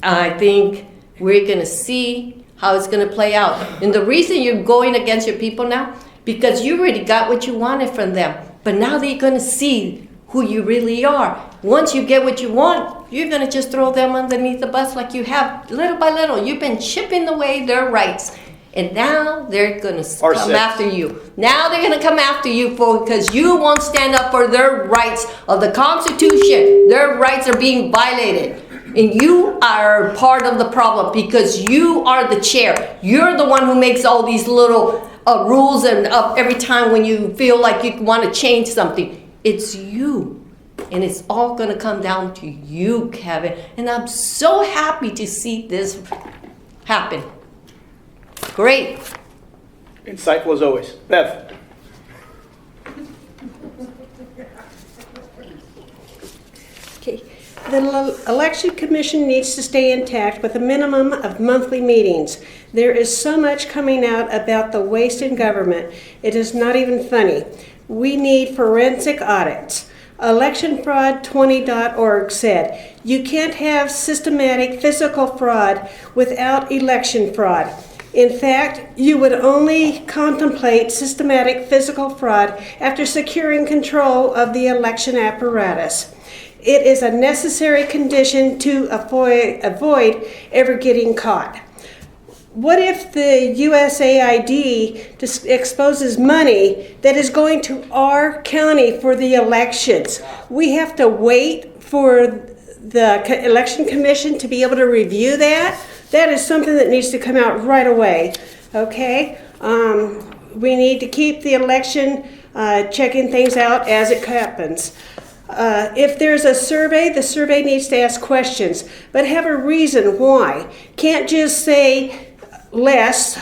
S11: I think we're going to see how it's going to play out. And the reason you're going against your people now, because you already got what you wanted from them. But now they're going to see who you really are. Once you get what you want, you're going to just throw them underneath the bus like you have little by little. You've been chipping away their rights. And now they're going to come after you. Now they're going to come after you because you won't stand up for their rights of the Constitution. Their rights are being violated. And you are part of the problem because you are the chair. You're the one who makes all these little rules and every time when you feel like you want to change something. It's you. And it's all going to come down to you, Kevin. And I'm so happy to see this happen. Great.
S1: Insightful as always. Bev.
S13: Okay. The Election Commission needs to stay intact with a minimum of monthly meetings. There is so much coming out about the waste in government. It is not even funny. We need forensic audits. Electionfraud20.org said, you can't have systematic physical fraud without election fraud. In fact, you would only contemplate systematic physical fraud after securing control of the election apparatus. It is a necessary condition to avoid ever getting caught. What if the USAID exposes money that is going to our county for the elections? We have to wait for the Election Commission to be able to review that? That is something that needs to come out right away, okay? We need to keep the election checking things out as it happens. If there's a survey, the survey needs to ask questions, but have a reason why. Can't just say less,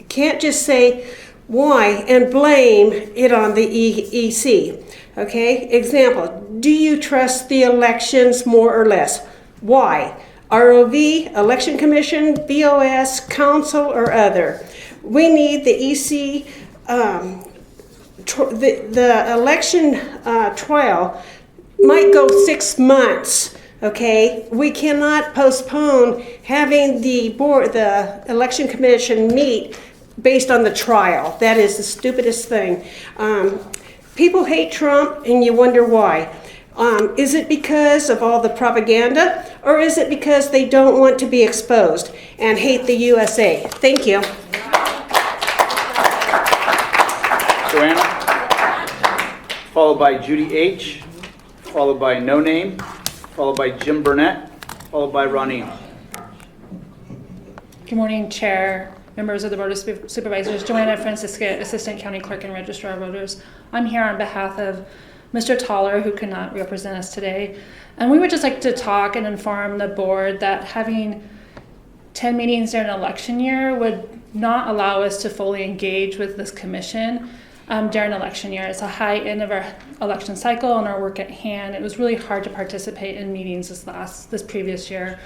S13: can't just say why and blame it on the EC, okay? Example, do you trust the elections more or less? Why? ROV, Election Commission, BOS, Council, or other. We need the EC, the election trial might go 6 months, okay? We cannot postpone having the Election Commission meet based on the trial. That is the stupidest thing. People hate Trump and you wonder why. Is it because of all the propaganda, or is it because they don't want to be exposed and hate the USA? Thank you.
S1: Joanna, followed by Judy H., followed by No Name, followed by Jim Burnett, followed by Ronnie.
S3: Good morning, Chair, members of the Board of Supervisors. Joanna Francisca, Assistant County Clerk and Registrar of Voters. I'm here on behalf of Mr. Toller, who could not represent us today. And we would just like to talk and inform the board that having 10 meetings during an election year would not allow us to fully engage with this commission during election year. It's a high end of our election cycle and our work at hand. It was really hard to participate in meetings this previous year.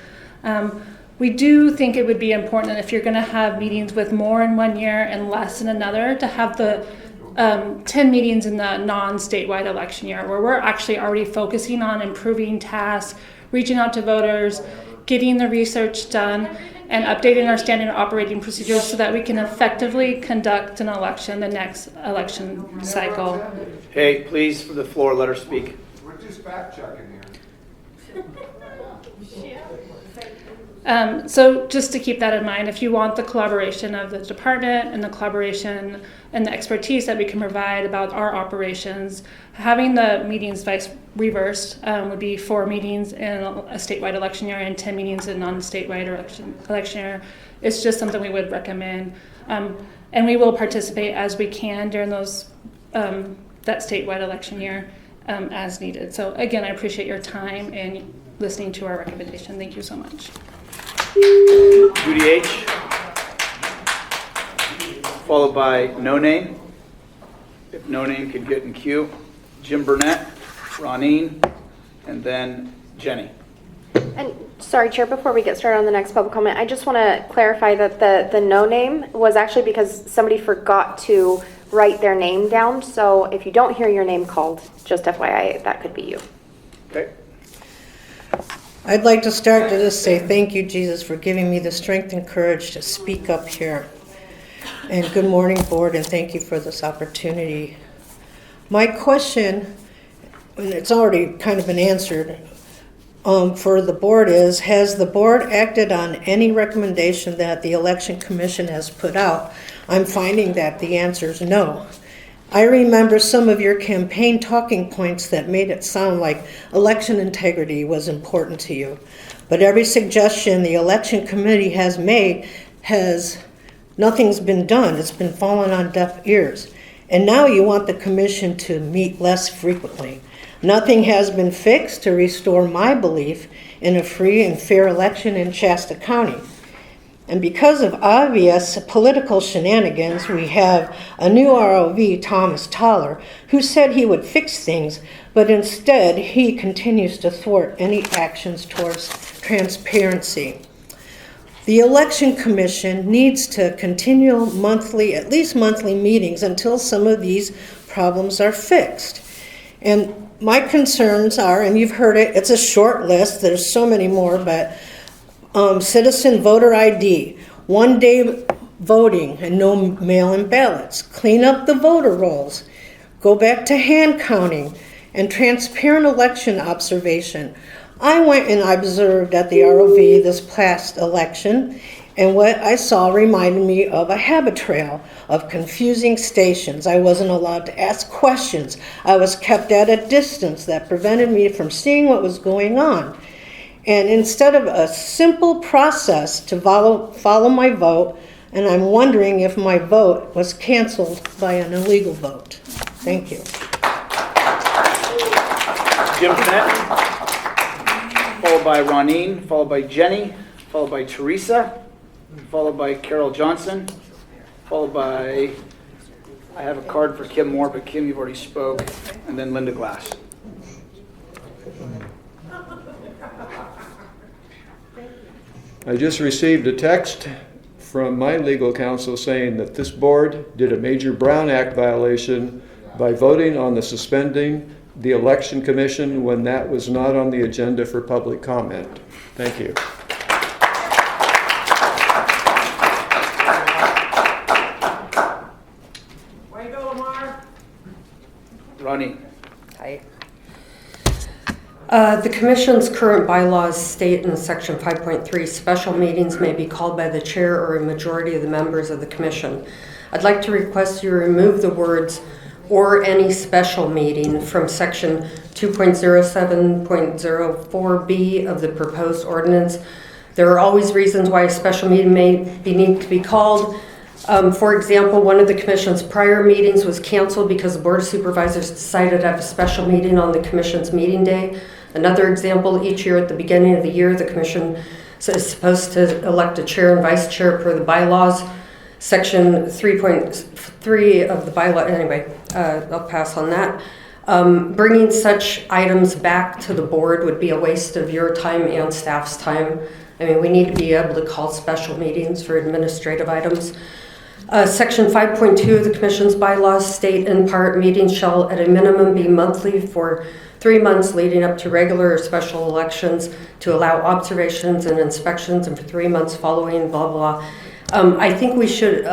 S3: We do think it would be important that if you're going to have meetings with more in one year and less in another, to have the 10 meetings in the non-statewide election year, where we're actually already focusing on improving tasks, reaching out to voters, getting the research done, and updating our standard operating procedures so that we can effectively conduct an election the next election cycle.
S1: Hey, please, for the floor, let her speak.
S17: We're just fact checking here.
S3: So just to keep that in mind, if you want the collaboration of the department and the collaboration and the expertise that we can provide about our operations, having the meetings reversed would be 4 meetings in a statewide election year and 10 meetings in non-statewide election year. It's just something we would recommend. And we will participate as we can during those that statewide election year as needed. So again, I appreciate your time and listening to our recommendation. Thank you so much.
S1: Judy H., followed by No Name. If No Name could get in queue. Jim Burnett, Ronine, and then Jenny.
S18: And sorry, Chair, before we get started on the next public comment, I just want to clarify that the no name was actually because somebody forgot to write their name down. So if you don't hear your name called, just FYI, that could be you.
S1: Okay.
S8: I'd like to start to just say thank you, Jesus, for giving me the strength and courage to speak up here. And good morning, board, and thank you for this opportunity. My question, and it's already kind of been answered, for the board is, has the board acted on any recommendation that the Election Commission has put out? I'm finding that the answer is no. I remember some of your campaign talking points that made it sound like election integrity was important to you. But every suggestion the election committee has made nothing's been done. It's been falling on deaf ears. And now you want the commission to meet less frequently. Nothing has been fixed to restore my belief in a free and fair election in Shasta County. And because of obvious political shenanigans, we have a new ROV, Thomas Toller, who said he would fix things, but instead he continues to thwart any actions towards transparency. The Election Commission needs to continue at least monthly meetings until some of these problems are fixed. And my concerns are, and you've heard it, it's a short list, there's so many more, but citizen voter ID, one-day voting and no mail-in ballots, clean up the voter rolls, go back to hand counting, and transparent election observation. I went and observed at the ROV this past election, and what I saw reminded me of a habit trail of confusing stations. I wasn't allowed to ask questions. I was kept at a distance that prevented me from seeing what was going on. And instead of a simple process to follow my vote, and I'm wondering if my vote was canceled by an illegal vote. Thank you.
S1: Jim Finette, followed by Roneen, followed by Jenny, followed by Teresa, followed by Carol Johnson, followed by, I have a card for Kim Moore, but Kim, you've already spoke, and then Linda Glass.
S14: I just received a text from my legal counsel saying that this board did a major Brown Act violation by voting on the suspending the Election Commission when that was not on the agenda for public comment. Thank you.
S1: Way to go, Lamar. Ronnie.
S22: Hi. The Commission's current bylaws state in Section 5.3, special meetings may be called by the chair or a majority of the members of the Commission. I'd like to request you remove the words "or any special meeting" from Section 2.07.04B of the proposed ordinance. There are always reasons why a special meeting need to be called. For example, one of the Commission's prior meetings was canceled because the Board of Supervisors decided to have a special meeting on the Commission's meeting day. Another example, each year at the beginning of the year, the Commission is supposed to elect a chair and vice chair per the bylaws. Section 3.3 of the bylaw, anyway, I'll pass on that. Bringing such items back to the board would be a waste of your time and staff's time. I mean, we need to be able to call special meetings for administrative items. Section 5.2 of the Commission's bylaws state in part, meetings shall at a minimum be monthly for 3 months leading up to regular or special elections to allow observations and inspections, and for 3 months following, blah, blah. I think you should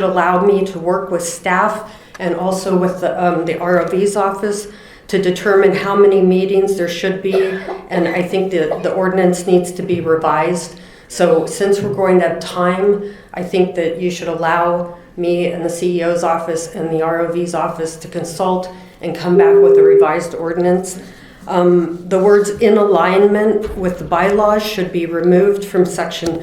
S22: allow me to work with staff and also with the ROV's office to determine how many meetings there should be, and I think the ordinance needs to be revised. So since we're going to have time, I think that you should allow me and the CEO's office and the ROV's office to consult and come back with a revised ordinance. The words "in alignment with the bylaws" should be removed from Section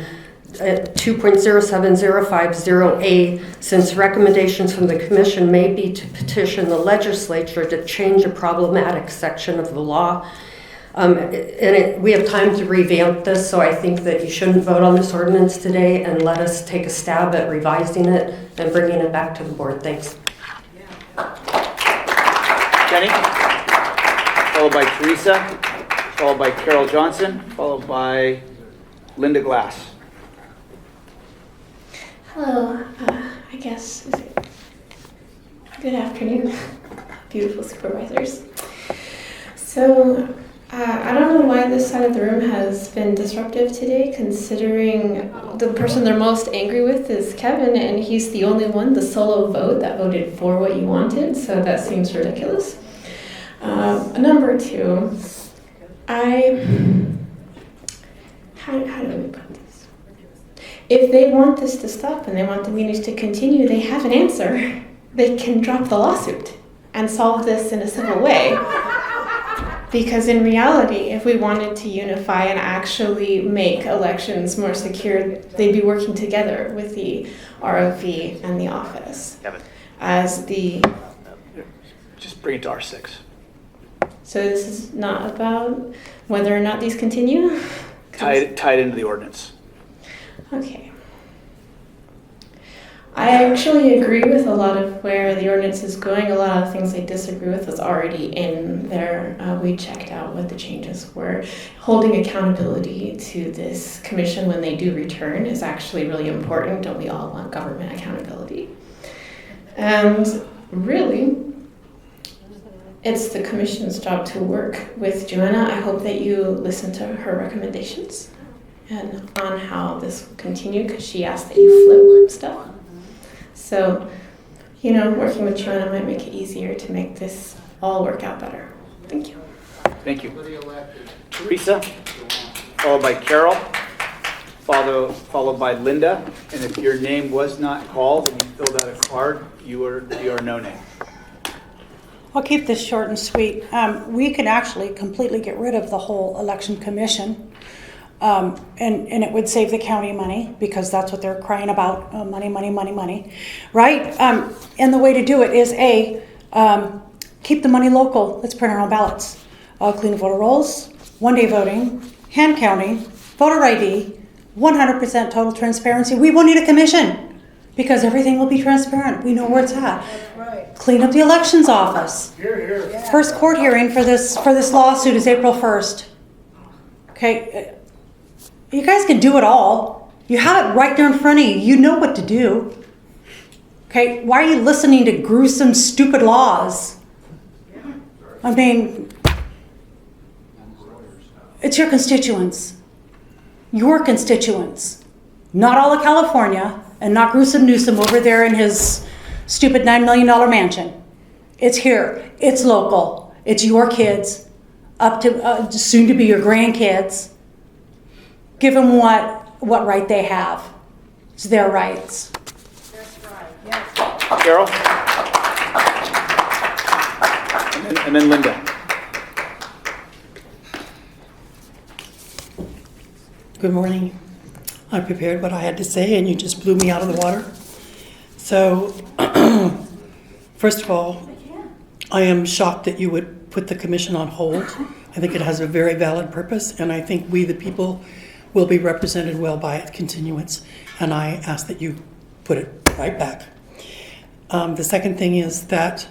S22: 2.07050A, since recommendations from the Commission may be to petition the legislature to change a problematic section of the law. We have time to revamp this, so I think that you shouldn't vote on this ordinance today, and let us take a stab at revising it and bringing it back to the board. Thanks.
S1: Jenny? followed by Teresa, followed by Carol Johnson, followed by Linda Glass.
S19: Hello, I guess, is it good afternoon, beautiful supervisors. So, I don't know why this side of the room has been disruptive today, considering the person they're most angry with is Kevin, and he's the only one, the solo vote, that voted for what you wanted, so that seems ridiculous. Number two, how do we put this? If they want this to stop and they want the meetings to continue, they have an answer. They can drop the lawsuit and solve this in a civil way. Because in reality, if we wanted to unify and actually make elections more secure, they'd be working together with the ROV and the office.
S1: Kevin.
S19: As the...
S1: Just bring it to R6.
S19: So this is not about whether or not these continue?
S1: Tied into the ordinance.
S19: Okay. I actually agree with a lot of where the ordinance is going. A lot of things I disagree with is already in there. We checked out what the changes were. Holding accountability to this commission when they do return is actually really important. Don't we all want government accountability? And really, it's the commission's job to work with Joanna. I hope that you listen to her recommendations and on how this will continue, because she asked that you flip stuff. So, working with Joanna might make it easier to make this all work out better. Thank you.
S1: Thank you. Teresa, followed by Carol, followed by Linda. And if your name was not called and you filled out a card, you are no name.
S20: I'll keep this short and sweet. We could actually completely get rid of the whole election commission. And it would save the county money, because that's what they're crying about, money, right? And the way to do it is keep the money local. Let's print our own ballots. Clean voter rolls, one-day voting, hand counting, voter ID, 100% total transparency. We won't need a commission, because everything will be transparent. We know where it's at.
S8: That's right.
S20: Clean up the elections office.
S8: Yeah.
S20: First court hearing for this lawsuit is April 1st. Okay. You guys can do it all. You have it right there in front of you. You know what to do. Okay, why are you listening to gruesome, stupid laws? I mean, it's your constituents. Your constituents. Not all of California, and not Gruesome Newsom over there in his stupid $9 million mansion. It's here. It's local. It's your kids, up to soon to be your grandkids. Give them what right they have. It's their rights.
S8: That's right. Yes.
S1: Carol? And then Linda.
S23: Good morning. I prepared what I had to say, and you just blew me out of the water. So, first of all, I am shocked that you would put the commission on hold. I think it has a very valid purpose, and I think we, the people, will be represented well by its continuance, and I ask that you put it right back. The second thing is that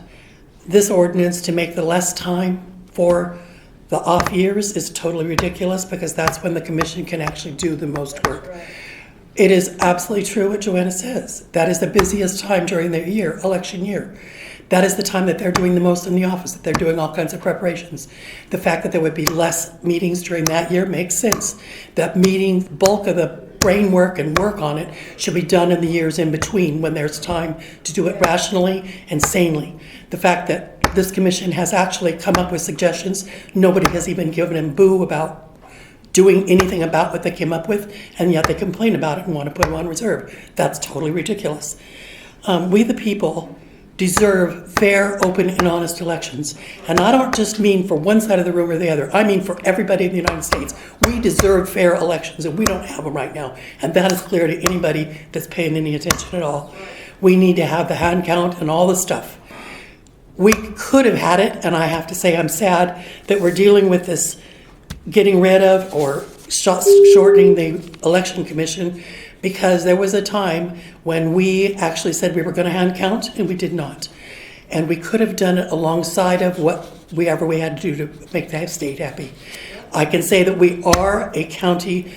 S23: this ordinance to make the less time for the off years is totally ridiculous, because that's when the commission can actually do the most work. Right. It is absolutely true what Joanna says. That is the busiest time during the year, election year. That is the time that they're doing the most in the office, that they're doing all kinds of preparations. The fact that there would be less meetings during that year makes sense. That bulk of the brain work and work on it should be done in the years in between, when there's time to do it rationally and sanely. The fact that this commission has actually come up with suggestions, nobody has even given them boo about doing anything about what they came up with, and yet they complain about it and want to put them on reserve. That's totally ridiculous. We the people deserve fair, open, and honest elections. And I don't just mean for one side of the room or the other. I mean for everybody in the United States. We deserve fair elections, and we don't have them right now. And that is clear to anybody that's paying any attention at all. We need to have the hand count and all the stuff. We could have had it, and I have to say I'm sad that we're dealing with this getting rid of or shortening the election commission, because there was a time when we actually said we were going to hand count, and we did not. And we could have done it alongside of what whatever we had to do to make that state happy. I can say that we are a county,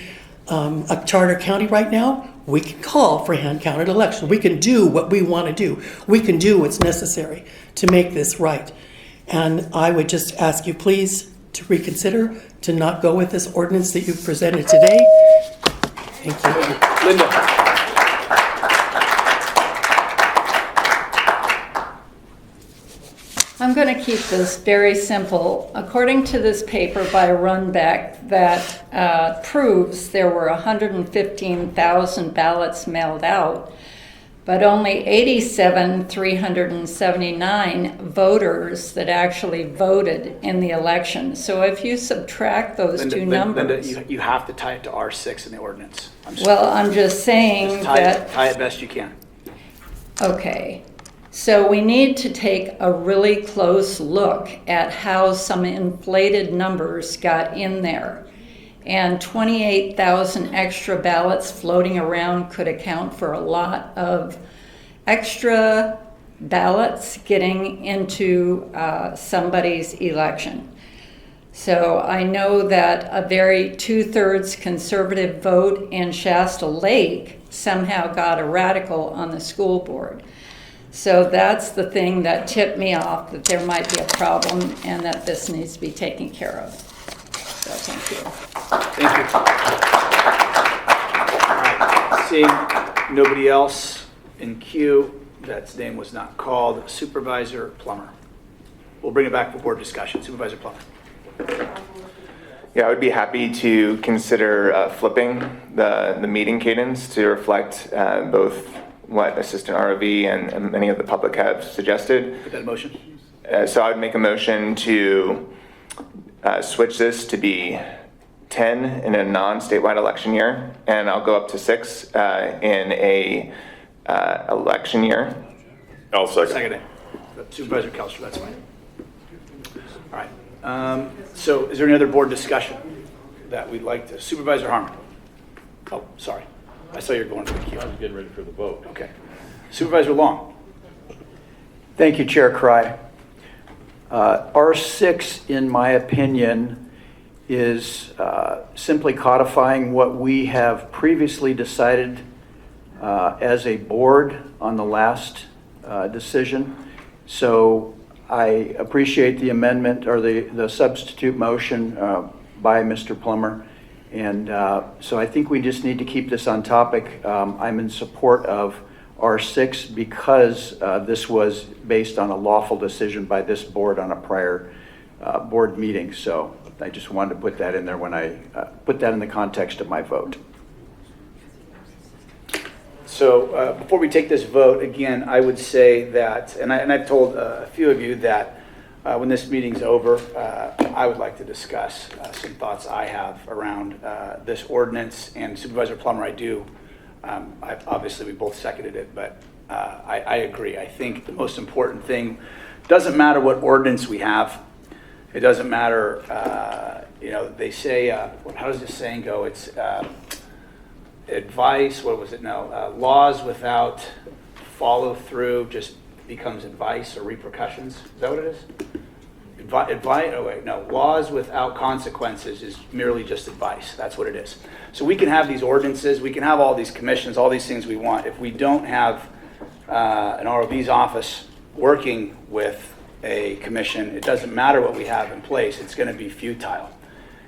S23: a charter county right now. We can call for hand-counted elections. We can do what we want to do. We can do what's necessary to make this right. And I would just ask you, please, to reconsider, to not go with this ordinance that you've presented today. Thank you.
S1: Linda.
S2: I'm going to keep this very simple. According to this paper by Runbeck that proves there were 115,000 ballots mailed out, but only 87,379 voters that actually voted in the election. So if you subtract those two numbers...
S1: Linda, you have to tie it to R6 in the ordinance.
S2: I'm just saying that...
S1: Tie it best you can.
S2: Okay. So we need to take a really close look at how some inflated numbers got in there. And 28,000 extra ballots floating around could account for a lot of extra ballots getting into somebody's election. So I know that a very 2/3 conservative vote in Shasta Lake somehow got a radical on the school board. So that's the thing that tipped me off that there might be a problem and that this needs to be taken care of. So thank you.
S1: Thank you. All right. Seeing nobody else in queue, that's name was not called. Supervisor Plummer. We'll bring it back for board discussion. Supervisor Plummer.
S4: Yeah, I would be happy to consider flipping the meeting cadence to reflect both what Assistant ROV and many of the public have suggested.
S1: Put that in motion.
S4: So I would make a motion to switch this to be 10 in a non-statewide election year, and I'll go up to 6 in a election year.
S17: I'll second.
S1: Second it. Supervisor Kelster, that's fine. All right. So is there any other board discussion that we'd like to? Supervisor Harmon. Oh, sorry. I saw you were going for the queue.
S17: I was getting ready for the vote.
S1: Okay. Supervisor Long.
S5: Thank you, Chair Cry. R6, in my opinion, is simply codifying what we have previously decided as a board on the last decision. So I appreciate the amendment or the substitute motion by Mr. Plummer. And so I think we just need to keep this on topic. I'm in support of R6 because this was based on a lawful decision by this board on a prior board meeting. So I just wanted to put that in there when I put that in the context of my vote.
S1: So before we take this vote, again, I would say that, and I've told a few of you that when this meeting's over, I would like to discuss some thoughts I have around this ordinance. And Supervisor Plummer, I do. Obviously, we both seconded it, but I agree. I think the most important thing, doesn't matter what ordinance we have. It doesn't matter, they say, how does this saying go? It's advice, what was it? No, laws without follow through just becomes advice or repercussions. Is that what it is? Laws without consequences is merely just advice. That's what it is. So we can have these ordinances, we can have all these commissions, all these things we want. If we don't have an ROV's office working with a commission, it doesn't matter what we have in place, it's going to be futile.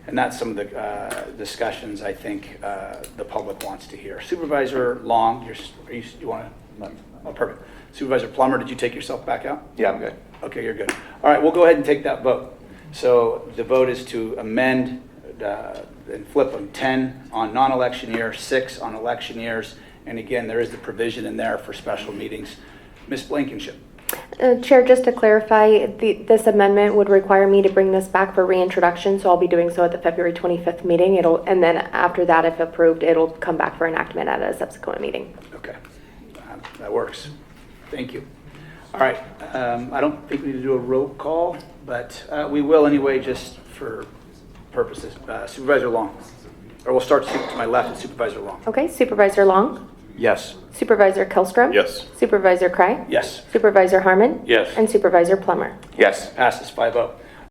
S1: And that's some of the discussions I think the public wants to hear. Supervisor Long, you want to? Oh, perfect. Supervisor Plummer, did you take yourself back out?
S4: Yeah, I'm good.
S1: Okay, you're good. All right, we'll go ahead and take that vote. So the vote is to amend and flip them 10 on non-election year, 6 on election years. And again, there is the provision in there for special meetings. Ms. Blankenship.
S18: Chair, just to clarify, this amendment would require me to bring this back for reintroduction, so I'll be doing so at the February 25th meeting. And then after that, if approved, it'll come back for enactment at a subsequent meeting.
S1: Okay, that works. Thank you. All right, I don't think we need to do a roll call, but we will anyway, just for purposes. Supervisor Long, or we'll start to my left with Supervisor Long.
S18: Okay, Supervisor Long?
S5: Yes.
S18: Supervisor Kellstrom?
S17: Yes.
S18: Supervisor Cry?
S1: Yes.
S18: Supervisor Harmon?
S17: Yes.
S18: And Supervisor Plummer?
S4: Yes.
S1: Passes 5-0.